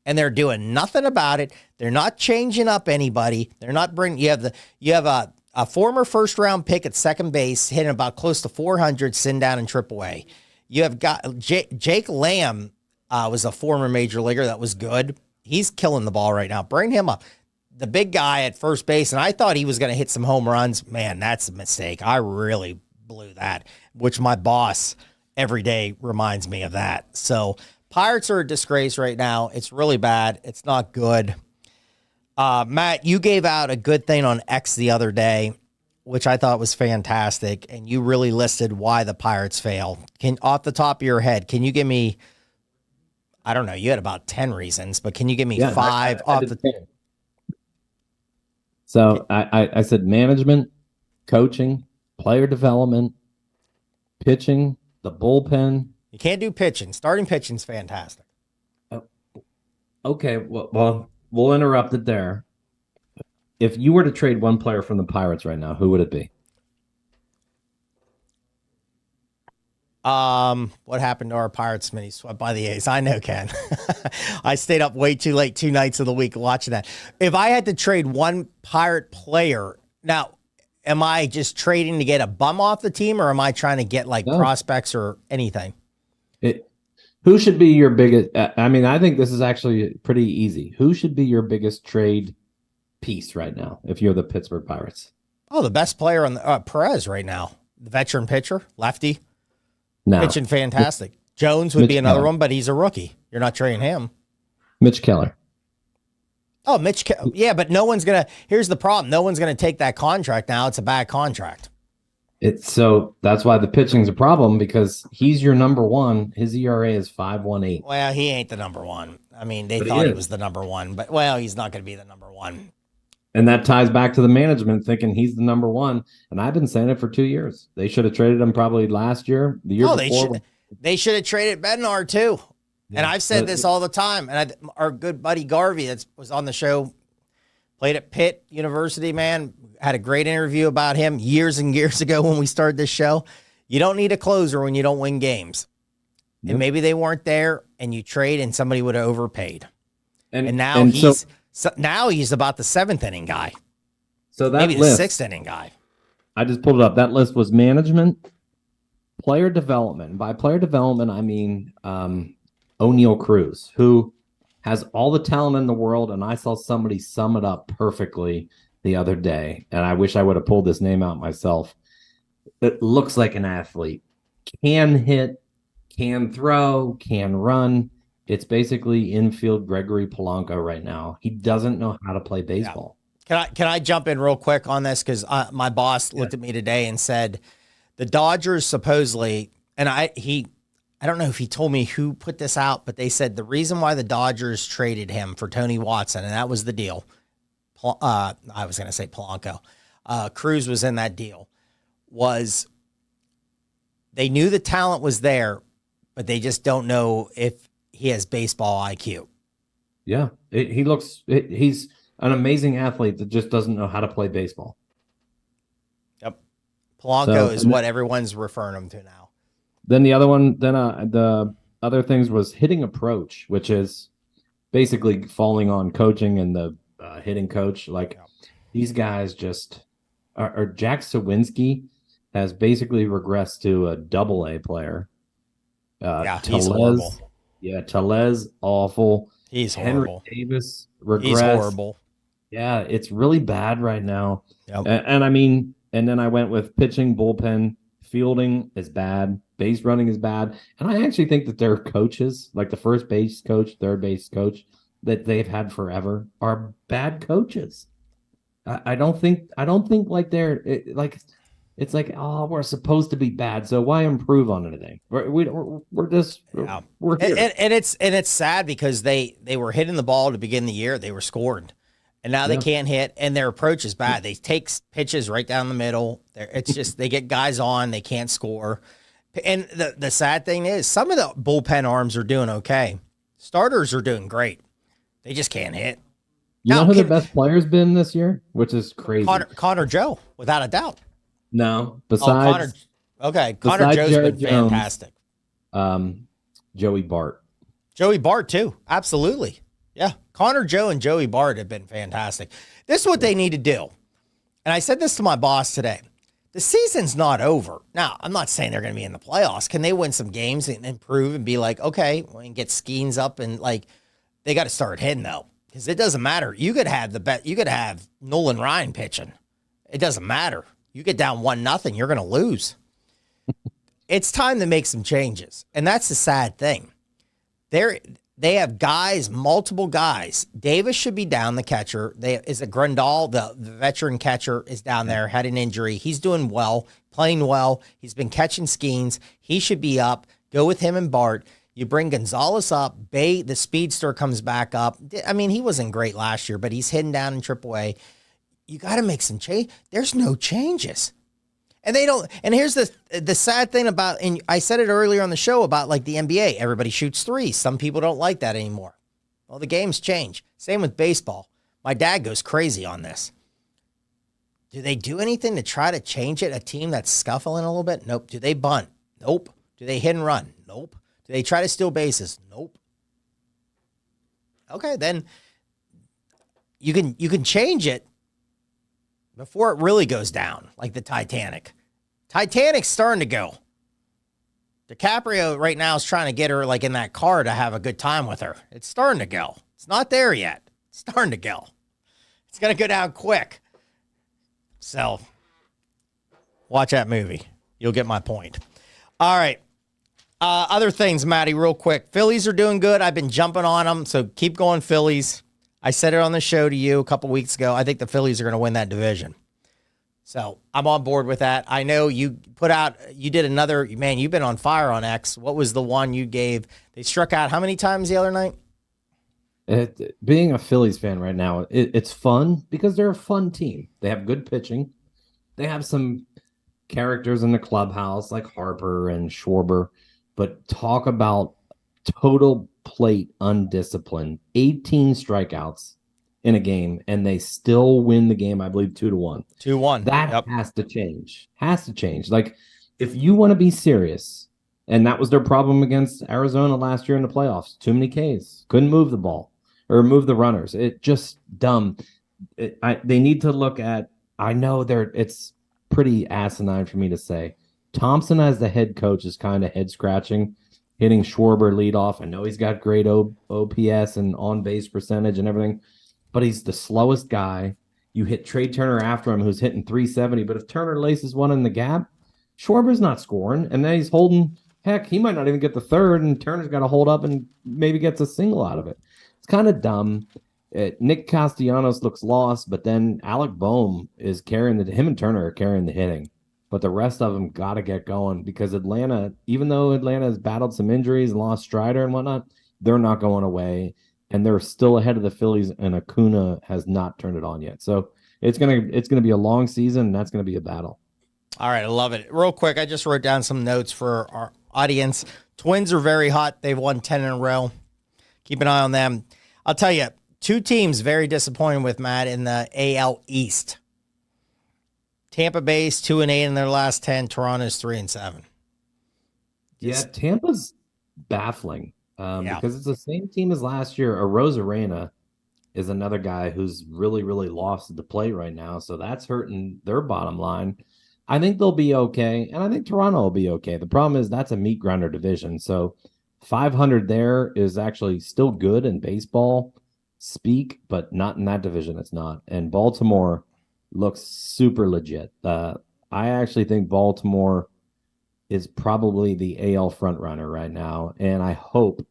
And they're doing nothing about it. They're not changing up anybody. They're not bringing. You have a former first round pick at second base hitting about close to 400, sitting down in AAA. You have got Jake Lamb was a former major leaguer that was good. He's killing the ball right now. Bring him up. The big guy at first base, and I thought he was going to hit some home runs. Man, that's a mistake. I really blew that, which my boss every day reminds me of that. So Pirates are a disgrace right now. It's really bad. It's not good. Matt, you gave out a good thing on X the other day, which I thought was fantastic. And you really listed why the Pirates fail. Off the top of your head, can you give me, I don't know, you had about 10 reasons, but can you give me 5 off the 10? So I said management, coaching, player development, pitching, the bullpen. You can't do pitching. Starting pitching's fantastic. Okay, well, we'll interrupt it there. If you were to trade one player from the Pirates right now, who would it be? What happened to our Pirates when he swept by the A's? I know, Ken. I stayed up way too late 2 nights of the week watching that. If I had to trade one Pirate player, now, am I just trading to get a bum off the team, or am I trying to get prospects or anything? Who should be your biggest? I mean, I think this is actually pretty easy. Who should be your biggest trade piece right now if you're the Pittsburgh Pirates? Oh, the best player on the Perez right now, the veteran pitcher, lefty, pitching fantastic. Jones would be another one, but he's a rookie. You're not trading him. Mitch Keller. Oh, yeah, but no one's gonna. Here's the problem: no one's gonna take that contract now. It's a bad contract. So that's why the pitching's a problem, because he's your number one. His ERA is 5.18. Well, he ain't the number one. I mean, they thought he was the number one, but he's not going to be the number one. And that ties back to the management thinking he's the number one. And I've been saying it for 2 years. They should have traded him probably last year, the year before. They should have traded Bednar too. Yeah, and I've said this all the time. And our good buddy Garvey that was on the show, played at Pitt University, man, had a great interview about him years and years ago when we started this show. You don't need a closer when you don't win games. and maybe they weren't there, and you trade, and somebody would have overpaid. And now now he's about the 7th inning guy. So that maybe list, the 6th inning guy. I just pulled it up. That list was management, player development. And by player development, I mean O'Neal Cruz, who has all the talent in the world, and I saw somebody sum it up perfectly the other day, and I wish I would have pulled this name out myself. It looks like an athlete. Can hit, can throw, can run. It's basically infield Gregory Polanco right now. He doesn't know how to play baseball. Yeah. Can I jump in real quick on this? Because my boss looked at me today and said the Dodgers supposedly, and I don't know if he told me who put this out, but they said the reason why the Dodgers traded him for Tony Watson, and that was the deal. I was going to say Polanco. Cruz was in that deal. Was they knew the talent was there, but they just don't know if he has baseball IQ. Yeah, he's an amazing athlete that just doesn't know how to play baseball. Yep. Polanco is what everyone's referring him to now. Then the other things was hitting approach, which is basically falling on coaching and the hitting coach. These guys just are. Jack Sawinski has basically regressed to a AA player. He's horrible. Yeah, Tellez, awful. He's Henry horrible. Davis, regressed. He's horrible. Yeah, it's really bad right now. Yep. And then I went with pitching, bullpen, fielding is bad, base running is bad. And I actually think that their coaches, like the first base coach, third base coach that they've had forever, are bad coaches. I don't think like they're it's like, oh, we're supposed to be bad, so why improve on anything? We're here. And it's sad because they were hitting the ball to begin the year, they were scoring, and now they can't hit, and their approach is bad. They take pitches right down the middle. It's just they get guys on, they can't score. And the sad thing is, some of the bullpen arms are doing okay. Starters are doing great. They just can't hit. You know who the best player's been this year, which is crazy. Connor Joe, without a doubt. No, besides Connor Joe's Jared been fantastic. Joey Bart. Joey Bart too, absolutely. Yeah, Connor Joe and Joey Bart have been fantastic. This is what they need to do, and I said this to my boss today. The season's not over. Now, I'm not saying they're going to be in the playoffs. Can they win some games and improve and be like, okay, we can get Skeens up and they got to start hitting though, because it doesn't matter. You could have you could have Nolan Ryan pitching. It doesn't matter. You get down 1-0, you're going to lose. It's time to make some changes. And that's the sad thing. They have guys, multiple guys. Davis should be down, the catcher. Is it Grandal, the veteran catcher, is down there, had an injury. He's doing well, playing well. He's been catching Skeens. He should be up. Go with him and Bart. You bring Gonzalez up. Bay, the speedster, comes back up. I mean, he wasn't great last year, but he's hidden down in AAA. You got to make some change. There's no changes. And they don't. And here's the sad thing about, and I said it earlier on the show about the NBA. Everybody shoots threes. Some people don't like that anymore. Well, the games change. Same with baseball. My dad goes crazy on this. Do they do anything to try to change it? A team that's scuffling a little bit? Nope. Do they bunt? Nope. Do they hit and run? Nope. Do they try to steal bases? Nope. Okay, then you can change it before it really goes down, like the Titanic. Titanic's starting to go. DiCaprio right now is trying to get her in that car to have a good time with her. It's starting to go. It's not there yet. It's starting to go. It's going to go down quick. So watch that movie. You'll get my point. All right. Other things, Maddie, real quick. Phillies are doing good. I've been jumping on them, so keep going, Phillies. I said it on the show to you a couple weeks ago. I think the Phillies are going to win that division. So I'm on board with that. I know you did another, man, you've been on fire on X. What was the one you gave? They struck out how many times the other night? Being a Phillies fan right now, it's fun because they're a fun team. They have good pitching. They have some characters in the clubhouse like Harper and Schwarber, but talk about total plate undisciplined. 18 strikeouts in a game, and they still win the game, I believe, 2-1. 2-1. That has to change. Has to change. If you want to be serious And that was their problem against Arizona last year in the playoffs. Too many Ks. Couldn't move the ball or move the runners. It just dumb. They need to look at, I know it's pretty asinine for me to say. Thompson as the head coach is kind of head scratching, hitting Schwarber leadoff. I know he's got great OPS and on base percentage and everything, but he's the slowest guy. You hit Trey Turner after him, who's hitting 370. But if Turner laces one in the gap, Schwarber's not scoring, and then he's holding. Heck, he might not even get the third, and Turner's got to hold up and maybe gets a single out of it. It's kind of dumb. Nick Castellanos looks lost, but then Alec Boehm is carrying him and Turner are carrying the hitting. But the rest of them got to get going because Atlanta, even though Atlanta has battled some injuries and lost Strider and whatnot, they're not going away. And they're still ahead of the Phillies, and Acuna has not turned it on yet. So it's gonna be a long season, and that's gonna be a battle. All right, I love it. Real quick, I just wrote down some notes for our audience. Twins are very hot. They've won 10 in a row. Keep an eye on them. I'll tell you, two teams very disappointed with Matt in the AL East. Tampa Bay's 2-8 in their last 10. Toronto's 3-7. Yeah, Tampa's baffling because it's the same team as last year. Arozarena is another guy who's really, really lost at the plate right now, so that's hurting their bottom line. I think they'll be okay, and I think Toronto will be okay. The problem is that's a meat grinder division, so 500 there is actually still good in baseball speak, but not in that division. It's not. And Baltimore looks super legit. I actually think Baltimore is probably the AL front runner right now, and I hope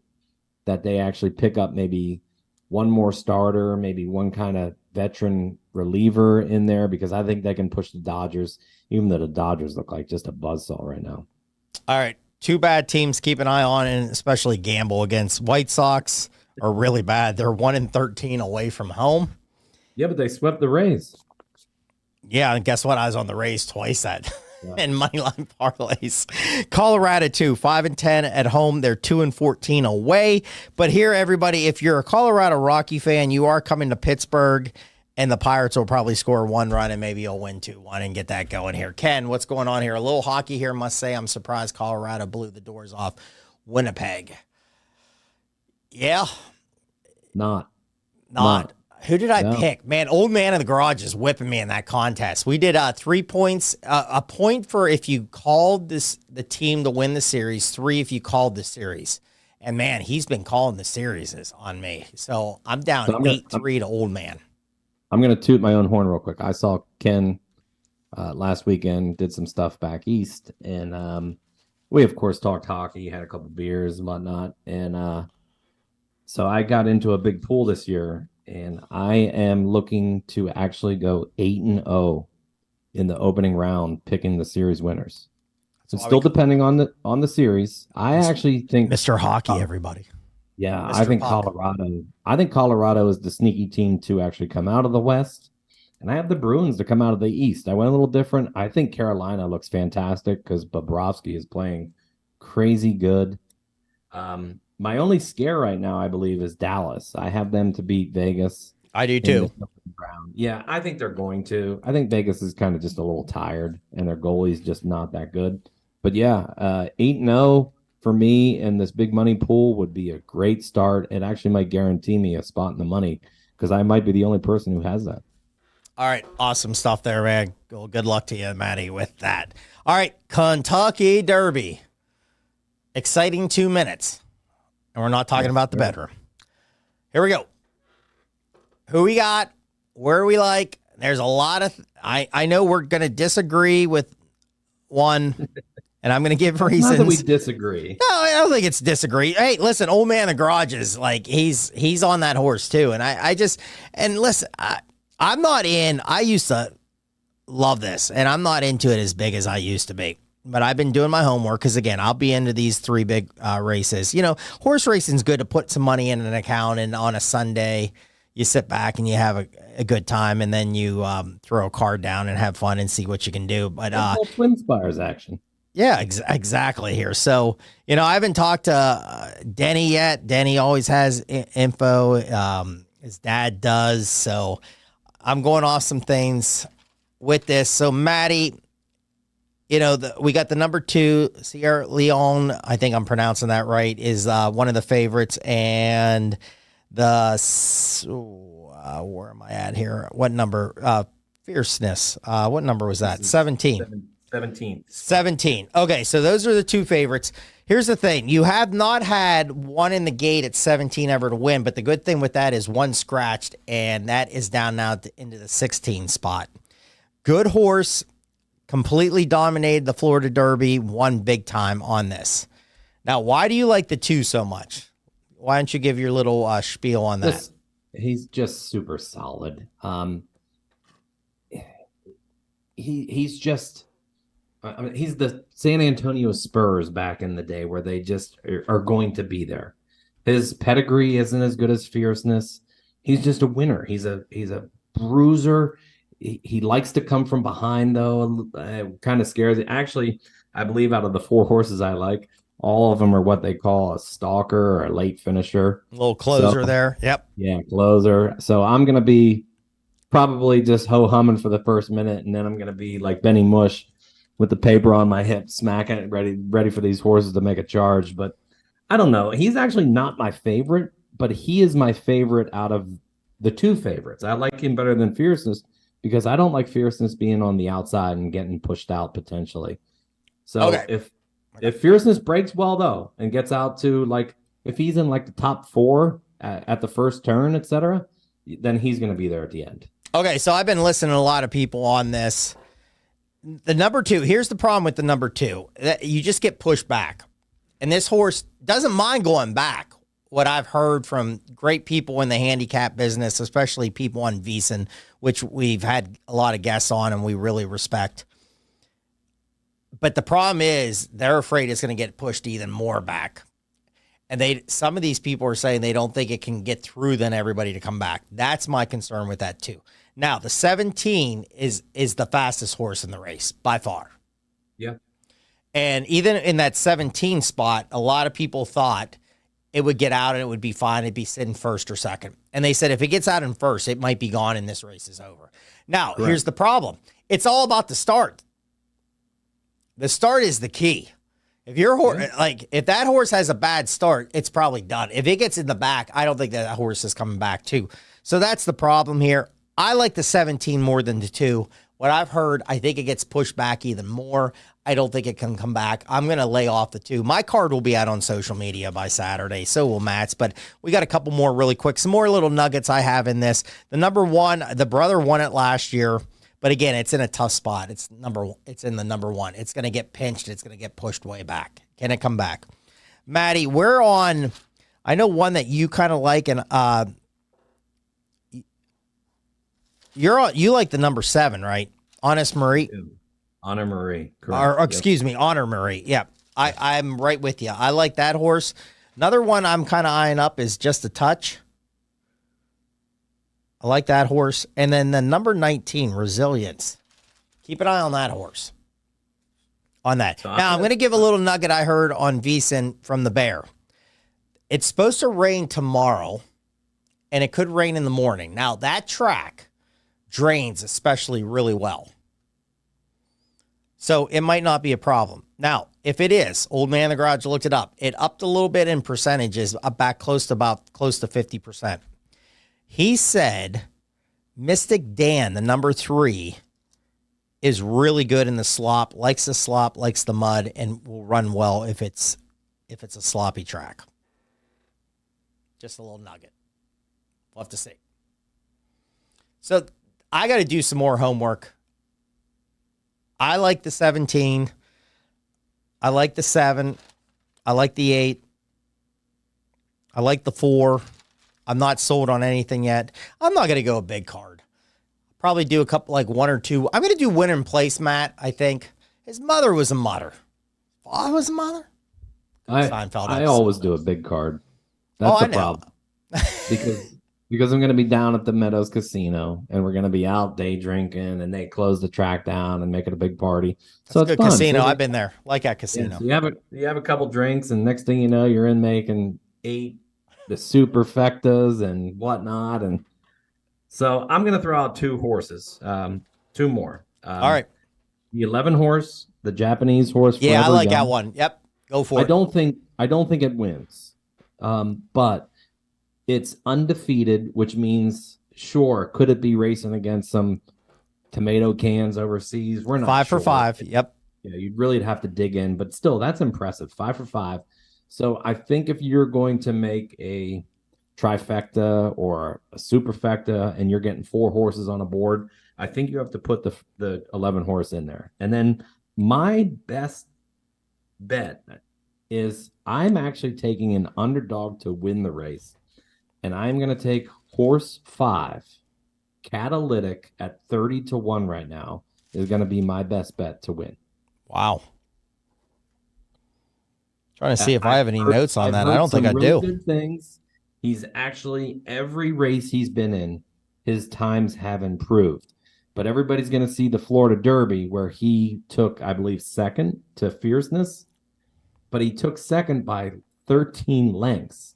that they actually pick up maybe one more starter, maybe one kind of veteran reliever in there, because I think they can push the Dodgers, even though the Dodgers look like just a buzzsaw right now. All right, two bad teams keep an eye on, and especially gamble against. White Sox are really bad. They're 1-13 away from home. Yeah, but they swept the Rays. Yeah, and guess what? I was on the Rays twice and moneyline parlays. Colorado too, 5-10 at home. They're 2-14 away. But here, everybody, if you're a Colorado Rocky fan, you are coming to Pittsburgh, and the Pirates will probably score one run, and maybe you'll win 2-1 and get that going here. Ken, what's going on here? A little hockey here, must say. I'm surprised Colorado blew the doors off Winnipeg. Yeah, Not. Who did I pick? Man, old man in the garage is whipping me in that contest. We did 3 points, a point for if you called the team to win the series, 3 if you called the series. And man, he's been calling the series on me. So I'm down 8-3 to old man. I'm going to toot my own horn real quick. I saw Ken last weekend, did some stuff back east, and we of course talked hockey, had a couple beers and whatnot, and so I got into a big pool this year. And I am looking to actually go 8-0 in the opening round, picking the series winners. It's still depending on the series. I actually think Mr. Hockey, everybody. Yeah, Mr. I think Puck. Colorado is the sneaky team to actually come out of the West. And I have the Bruins to come out of the East. I went a little different. I think Carolina looks fantastic because Bobrovsky is playing crazy good. My only scare right now, I believe, is Dallas. I have them to beat Vegas. I do too. Yeah, I think they're going to. I think Vegas is kind of just a little tired, and their goalie's just not that good. But yeah, 8-0 for me in this big money pool would be a great start. It actually might guarantee me a spot in the money because I might be the only person who has that. All right, awesome stuff there, man. Well, good luck to you, Matty, with that. All right, Kentucky Derby. Exciting 2 minutes. And we're not talking about the bedroom. Here we go. Who we got? Where we like? There's a lot of... I know we're going to disagree with one, and I'm going to give reasons. Not that we disagree. No, I don't think it's disagree. Hey, listen, old man in the garage is like, he's on that horse too. And I just... And listen, I'm not in... I used to love this, and I'm not into it as big as I used to be. But I've been doing my homework because, again, I'll be into these 3 big races. You know, horse racing is good to put some money in an account, and on a Sunday, you sit back and you have a good time, and then you throw a card down and have fun and see what you can do. But Twin Spires action. Yeah, exactly here. So, you know, I haven't talked to Denny yet. Denny always has info. His dad does. So I'm going off some things with this. So, Maddie, we got the number 2, Sierra Leone. I think I'm pronouncing that right. Is one of the favorites, and where am I at here? What number? Fierceness. What number was that? 17. 17. 17. Okay, so those are the 2 favorites. Here's the thing. You have not had one in the gate at 17 ever to win, but the good thing with that is one scratched, and that is down now into the 16 spot. Good horse, completely dominated the Florida Derby, won big time on this. Now, why do you like the 2 so much? Why don't you give your little spiel on that? He's just super solid. He's just... I mean, he's the San Antonio Spurs back in the day where they just are going to be there. His pedigree isn't as good as fierceness. He's just a winner. He's a bruiser. He likes to come from behind, though. Kind of scares it. Actually, I believe out of the 4 horses I like, all of them are what they call a stalker or a late finisher. A little closer there. Yep. Yeah, closer. So I'm going to be probably just ho-humming for the first minute, and then I'm going to be like Benny Mush with the paper on my hip, smacking it, ready for these horses to make a charge. But I don't know. He's actually not my favorite, but he is my favorite out of the 2 favorites. I like him better than Fierceness because I don't like Fierceness being on the outside and getting pushed out potentially. So if Fierceness breaks well, though, and gets out to, like, if he's in, like, the top 4 at the first turn, etc., then he's going to be there at the end. Okay, so I've been listening to a lot of people on this. The number 2, here's the problem with the number 2. You just get pushed back. And this horse doesn't mind going back. What I've heard from great people in the handicap business, especially people on VSiN, which we've had a lot of guests on and we really respect. But the problem is they're afraid it's going to get pushed even more back. And some of these people are saying they don't think it can get through then everybody to come back. That's my concern with that too. Now, the 17 is the fastest horse in the race by far. Yeah. And even in that 17 spot, a lot of people thought it would get out and it would be fine. It'd be sitting first or second. And they said if it gets out in first, it might be gone and this race is over. Now, Here's the problem. It's all about the start. The start is the key. If your horse, if that horse has a bad start, it's probably done. If it gets in the back, I don't think that horse is coming back too. So that's the problem here. I like the 17 more than the 2. What I've heard, I think it gets pushed back even more. I don't think it can come back. I'm going to lay off the 2. My card will be out on social media by Saturday. So will Matt's. But we got a couple more really quick. Some more little nuggets I have in this. The number 1, the brother won it last year. But again, it's in a tough spot. It's in the number 1. It's going to get pinched. It's going to get pushed way back. Can it come back? Maddie, we're on, I know one that you kind of like, and you like the number 7, right? Honest Marie. Honor Marie. Correct. Or excuse me, Honor Marie. Yeah, I'm right with you. I like that horse. Another one I'm kind of eyeing up is Just a Touch. I like that horse. And then the number 19, Resilience. Keep an eye on that horse. On that. Now, I'm going to give a little nugget I heard on VSiN from the Bear. It's supposed to rain tomorrow, and it could rain in the morning. Now, that track drains especially really well. So it might not be a problem. Now, if it is, Old Man in the Garage looked it up. It upped a little bit in percentages, back close to 50%. He said Mystic Dan, the number 3, is really good in the slop, likes the mud, and will run well if it's a sloppy track. Just a little nugget. We'll have to see. So I got to do some more homework. I like the 17. I like the 7. I like the 8. I like the 4. I'm not sold on anything yet. I'm not going to go a big card. Probably do a couple, like 1 or 2. I'm going to do Win in Place, Matt, I think. His mother was a mother. Father was a mother? I always do a big card. That's the problem. Because I'm going to be down at the Meadows Casino, and we're going to be out day drinking, and they close the track down and make it a big party. So it's a good fun. Casino. I've been there. Like that casino. Yeah, so you have a couple drinks, and next thing you know, you're in making 8 the superfectas and whatnot, and so I'm going to throw out 2 horses, 2 more. All right. The 11 horse the Japanese horse. Yeah, I Forever like Young. that one. Yep, go for I it. don't think it wins, but it's undefeated, which means sure, could it be racing against some tomato cans overseas? We're not 5 for sure. 5. Yep. Yeah, you'd really have to dig in, but still, that's impressive. 5 for 5. So I think if you're going to make a trifecta or a superfecta and you're getting 4 horses on a board, I think you have to put the 11 horse in there. And then my best bet is I'm actually taking an underdog to win the race, and I'm going to take horse 5, Catalytic, at 30-1 right now is going to be my best bet to win. Wow. Trying to see if I have any notes on that. I don't think I do. Good things. He's actually, every race he's been in, his times have improved. But everybody's going to see the Florida Derby where he took, I believe, second to Fierceness, but he took second by 13 lengths.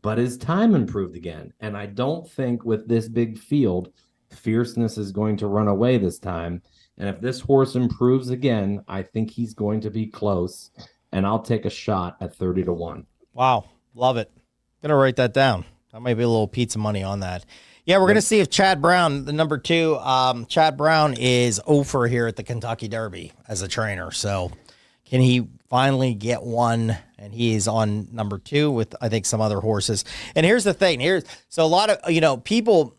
But his time improved again. And I don't think with this big field, Fierceness is going to run away this time. And if this horse improves again, I think he's going to be close. And I'll take a shot at 30-1. Wow. Love it. Gonna write that down. That might be a little pizza money on that. Yeah, we're gonna see if Chad Brown, the number 2, Chad Brown is over here at the Kentucky Derby as a trainer. So can he finally get one? And he is on number 2 with, I think, some other horses. And here's the thing. So a lot of, people,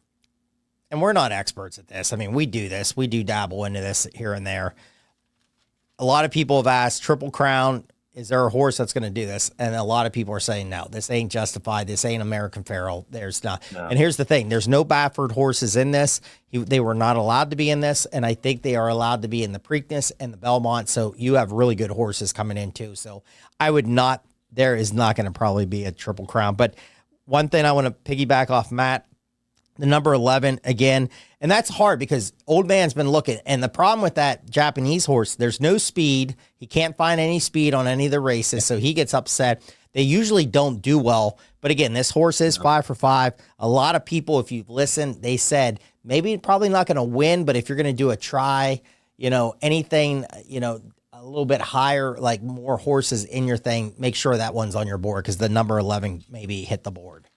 and we're not experts at this. I mean, we do this. We do dabble into this here and there. A lot of people have asked, Triple Crown, is there a horse that's going to do this? And a lot of people are saying, no, this ain't Justified. This ain't American Pharoah. There's not. No. And here's the thing. There's no Baffert horses in this. They were not allowed to be in this. And I think they are allowed to be in the Preakness and the Belmont. So you have really good horses coming in too. So I would not, there is not going to probably be a Triple Crown. But one thing I want to piggyback off Matt, the number 11 again. And that's hard because Old Man's been looking. And the problem with that Japanese horse, there's no speed. He can't find any speed on any of the races. So he gets upset. They usually don't do well. But again, this horse is 5 for 5. A lot of people, if you've listened, they said maybe probably not going to win, but if you're going to do a try, anything, a little bit higher, like more horses in your thing, make sure that one's on your board because the number 11 maybe hit the board.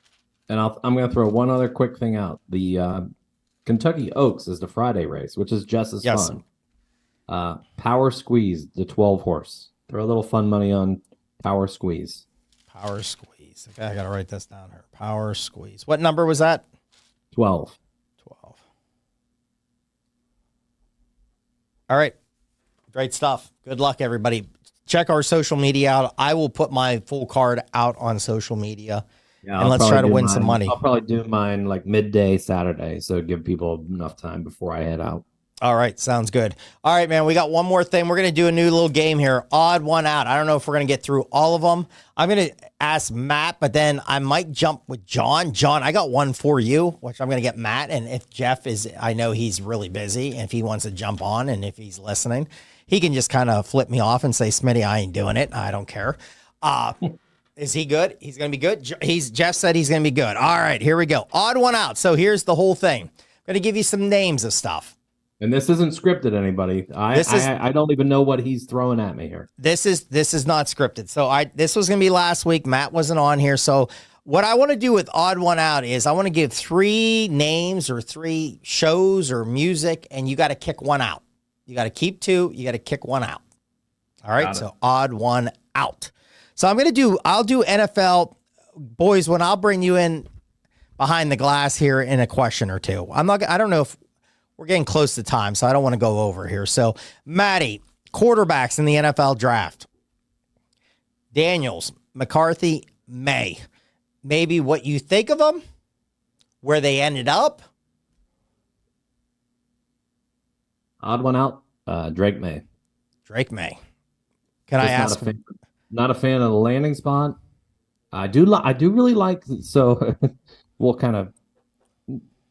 And I'm going to throw one other quick thing out. The Kentucky Oaks is the Friday race, which is just as fun. Power Squeeze, the 12 horse. Throw a little fun money on Power Squeeze. Power Squeeze. Okay, I got to write this down here. Power Squeeze. What number was that? 12. 12. All right. Great stuff. Good luck, everybody. Check our social media out. I will put my full card out on social media. Yeah, and let's try to win some money. I'll probably do mine like midday Saturday, so give people enough time before I head out. All right, sounds good. All right, man, we got one more thing. We're going to do a new little game here, odd one out. I don't know if we're going to get through all of them. I'm going to ask Matt, but then I might jump with John. John, I got one for you, which I'm going to get Matt. And if Jeff is, I know he's really busy. If he wants to jump on and if he's listening, he can just kind of flip me off and say, Smitty, I ain't doing it. I don't care. Is he good? He's going to be good. Jeff said he's going to be good. All right, here we go. Odd one out. So here's the whole thing. I'm going to give you some names of stuff. And this isn't scripted, anybody. I don't even know what he's throwing at me here. This is not scripted. So this was going to be last week. Matt wasn't on here. So what I want to do with odd one out is I want to give 3 names or 3 shows or music, and you got to kick one out. You got to keep 2. You got to kick one out. All right. So odd one out. So I'll do NFL. Boys, when I'll bring you in behind the glass here in a question or two. I don't know if we're getting close to time, so I don't want to go over here. So, Matty, quarterbacks in the NFL draft. Daniels, McCarthy, May. Maybe what you think of them, where they ended up. Odd one out, Drake May. Drake May. Can I ask? Not a fan of the landing spot. I do really like, so we'll kind of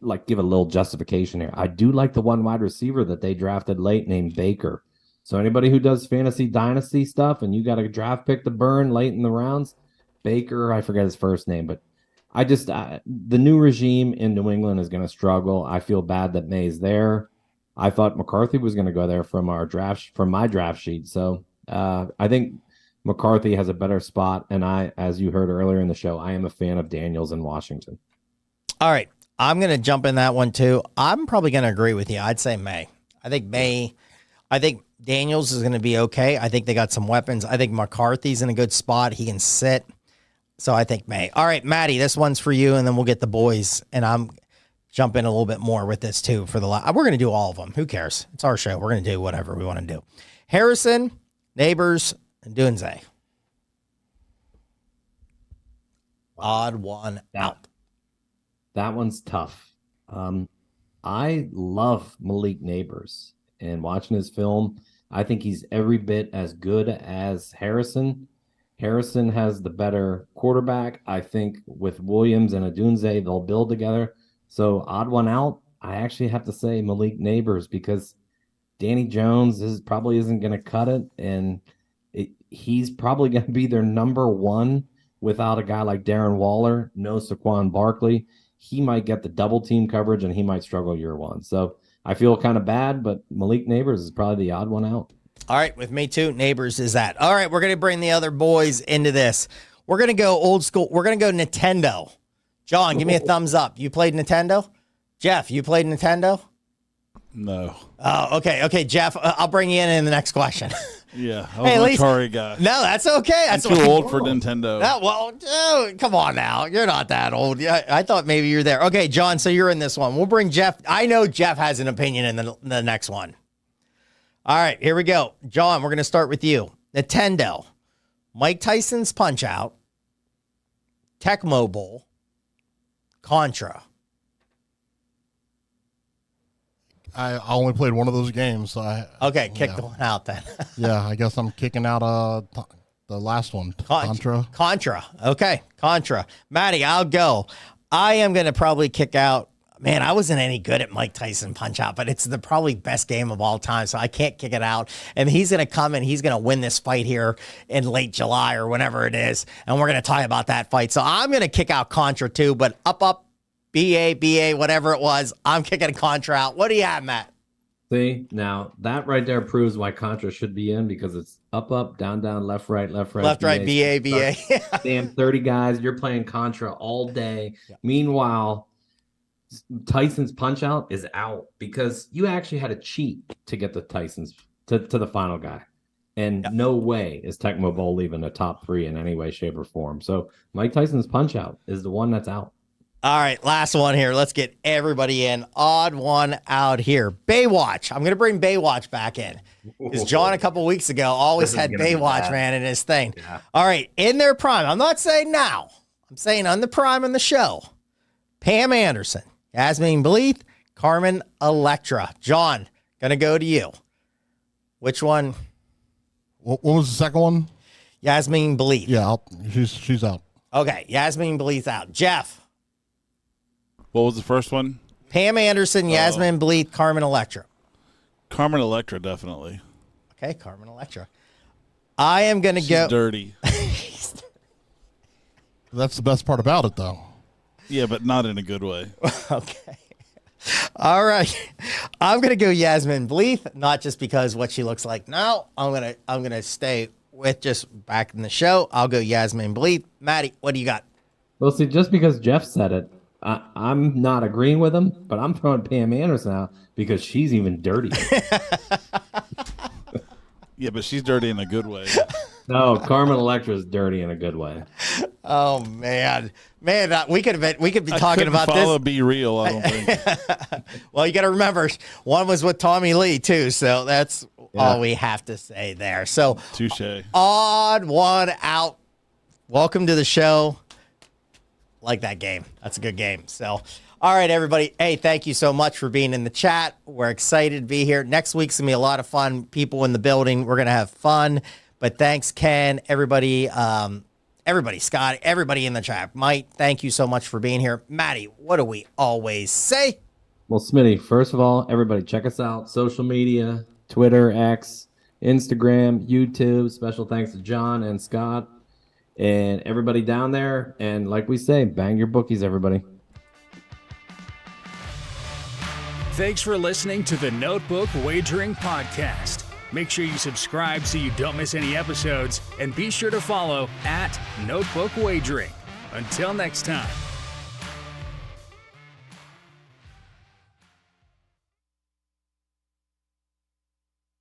like give a little justification here. I do like the one wide receiver that they drafted late named Baker. So anybody who does fantasy dynasty stuff and you got a draft pick to burn late in the rounds, Baker, I forget his first name, but the new regime in New England is going to struggle. I feel bad that May's there. I thought McCarthy was going to go there from my draft sheet. So I think McCarthy has a better spot. And as you heard earlier in the show, I am a fan of Daniels in Washington. All right. I'm going to jump in that one too. I'm probably going to agree with you. I'd say May. I think Daniels is going to be okay. I think they got some weapons. I think McCarthy's in a good spot. He can sit. So I think May. All right, Maddie, this one's for you, and then we'll get the boys. And I'm jumping a little bit more with this too. We're going to do all of them. Who cares? It's our show. We're going to do whatever we want to do. Harrison, Neighbors, and Dunze. Odd one out. That one's tough. I love Malik Neighbors, and watching his film, I think he's every bit as good as Harrison. Harrison has the better quarterback. I think with Williams and Adunze, they'll build together. So odd one out, I actually have to say Malik Neighbors, because Danny Jones probably isn't going to cut it, and he's probably going to be their number one without a guy like Darren Waller, no Saquon Barkley. He might get the double team coverage, and he might struggle year one. So I feel kind of bad, but Malik Neighbors is probably the odd one out. All right, with me too. Neighbors is that. All right, we're going to bring the other boys into this. We're going to go old school. We're going to go Nintendo. John, give me a thumbs up. You played Nintendo? Jeff, you played Nintendo? No. Oh, okay. Okay, Jeff, I'll bring you in the next question. Yeah, I was an Atari guy. No, that's okay. I'm too old for Nintendo. No, well, come on now. You're not that old. Yeah, I thought maybe you're there. Okay, John, so you're in this one. We'll bring Jeff. I know Jeff has an opinion in the next one. All right, here we go. John, we're going to start with you. Nintendo, Mike Tyson's Punch-Out, Tecmo Bowl, Contra. I only played one of those games. So Kick the one out then. Yeah, I guess I'm kicking out the last one, Contra. Contra. Okay, Contra. Maddie, I'll go. I am going to probably kick out. Man, I wasn't any good at Mike Tyson Punch-Out, but it's the probably best game of all time, so I can't kick it out. And he's going to come and he's going to win this fight here in late July or whenever it is, and we're going to talk about that fight. So I'm going to kick out Contra too, but up, BA, whatever it was, I'm kicking Contra out. What do you have, Matt? See, now that right there proves why Contra should be in, because it's up, down, left, right. Left, right, BA. Damn, 30 guys. You're playing Contra all day. Yeah. Meanwhile, Tyson's Punch-Out is out because you actually had to cheat to get the Tyson's to the final guy. And no way is Tecmo Bowl leaving the top 3 in any way, shape, or form. So Mike Tyson's Punch-Out is the one that's out. All right, last one here. Let's get everybody in. Odd one out here. Baywatch. I'm going to bring Baywatch back in. Because John, a couple weeks ago, always had Baywatch, man, in his thing. Yeah. All right, in their prime. I'm not saying now. I'm saying on the prime in the show. Pam Anderson, Yasmin Bleeth, Carmen Electra. John, going to go to you. Which one? What was the second one? Yasmin Bleeth. Yeah, she's out. Okay, Yasmin Bleeth out. Jeff. What was the first one? Pam Anderson, Yasmin Bleeth, Carmen Electra. Carmen Electra, definitely. Okay, Carmen Electra. I am going to go. Dirty. That's the best part about it, though. Yeah, but not in a good way. Okay. All right. I'm going to go Yasmin Bleeth, not just because what she looks like now. I'm going to stay with just back in the show. I'll go Yasmin Bleeth. Maddie, what do you got? Well, see, just because Jeff said it, I'm not agreeing with him, but I'm throwing Pam Anderson out because she's even dirtier. Yeah, but she's dirty in a good way. No, Carmen Electra is dirty in a good way. Oh man, we could be talking about this. Be real, I don't think. Well, you got to remember, one was with Tommy Lee too, so that's all we have to say there. So, touche. Odd one out. Welcome to the show. Like that game. That's a good game. So, all right, everybody. Hey, thank you so much for being in the chat. We're excited to be here. Next week's going to be a lot of fun. People in the building. We're going to have fun. But thanks, Ken, everybody, Scott, everybody in the chat. Mike, thank you so much for being here. Maddie, what do we always say? Well, Smitty, first of all, everybody check us out. Social media, Twitter, X, Instagram, YouTube. Special thanks to John and Scott. And everybody down there, and like we say, bang your bookies, everybody. Thanks for listening to the Notebook Wagering Podcast. Make sure you subscribe so you don't miss any episodes, and be sure to follow @Notebook Wagering. Until next time.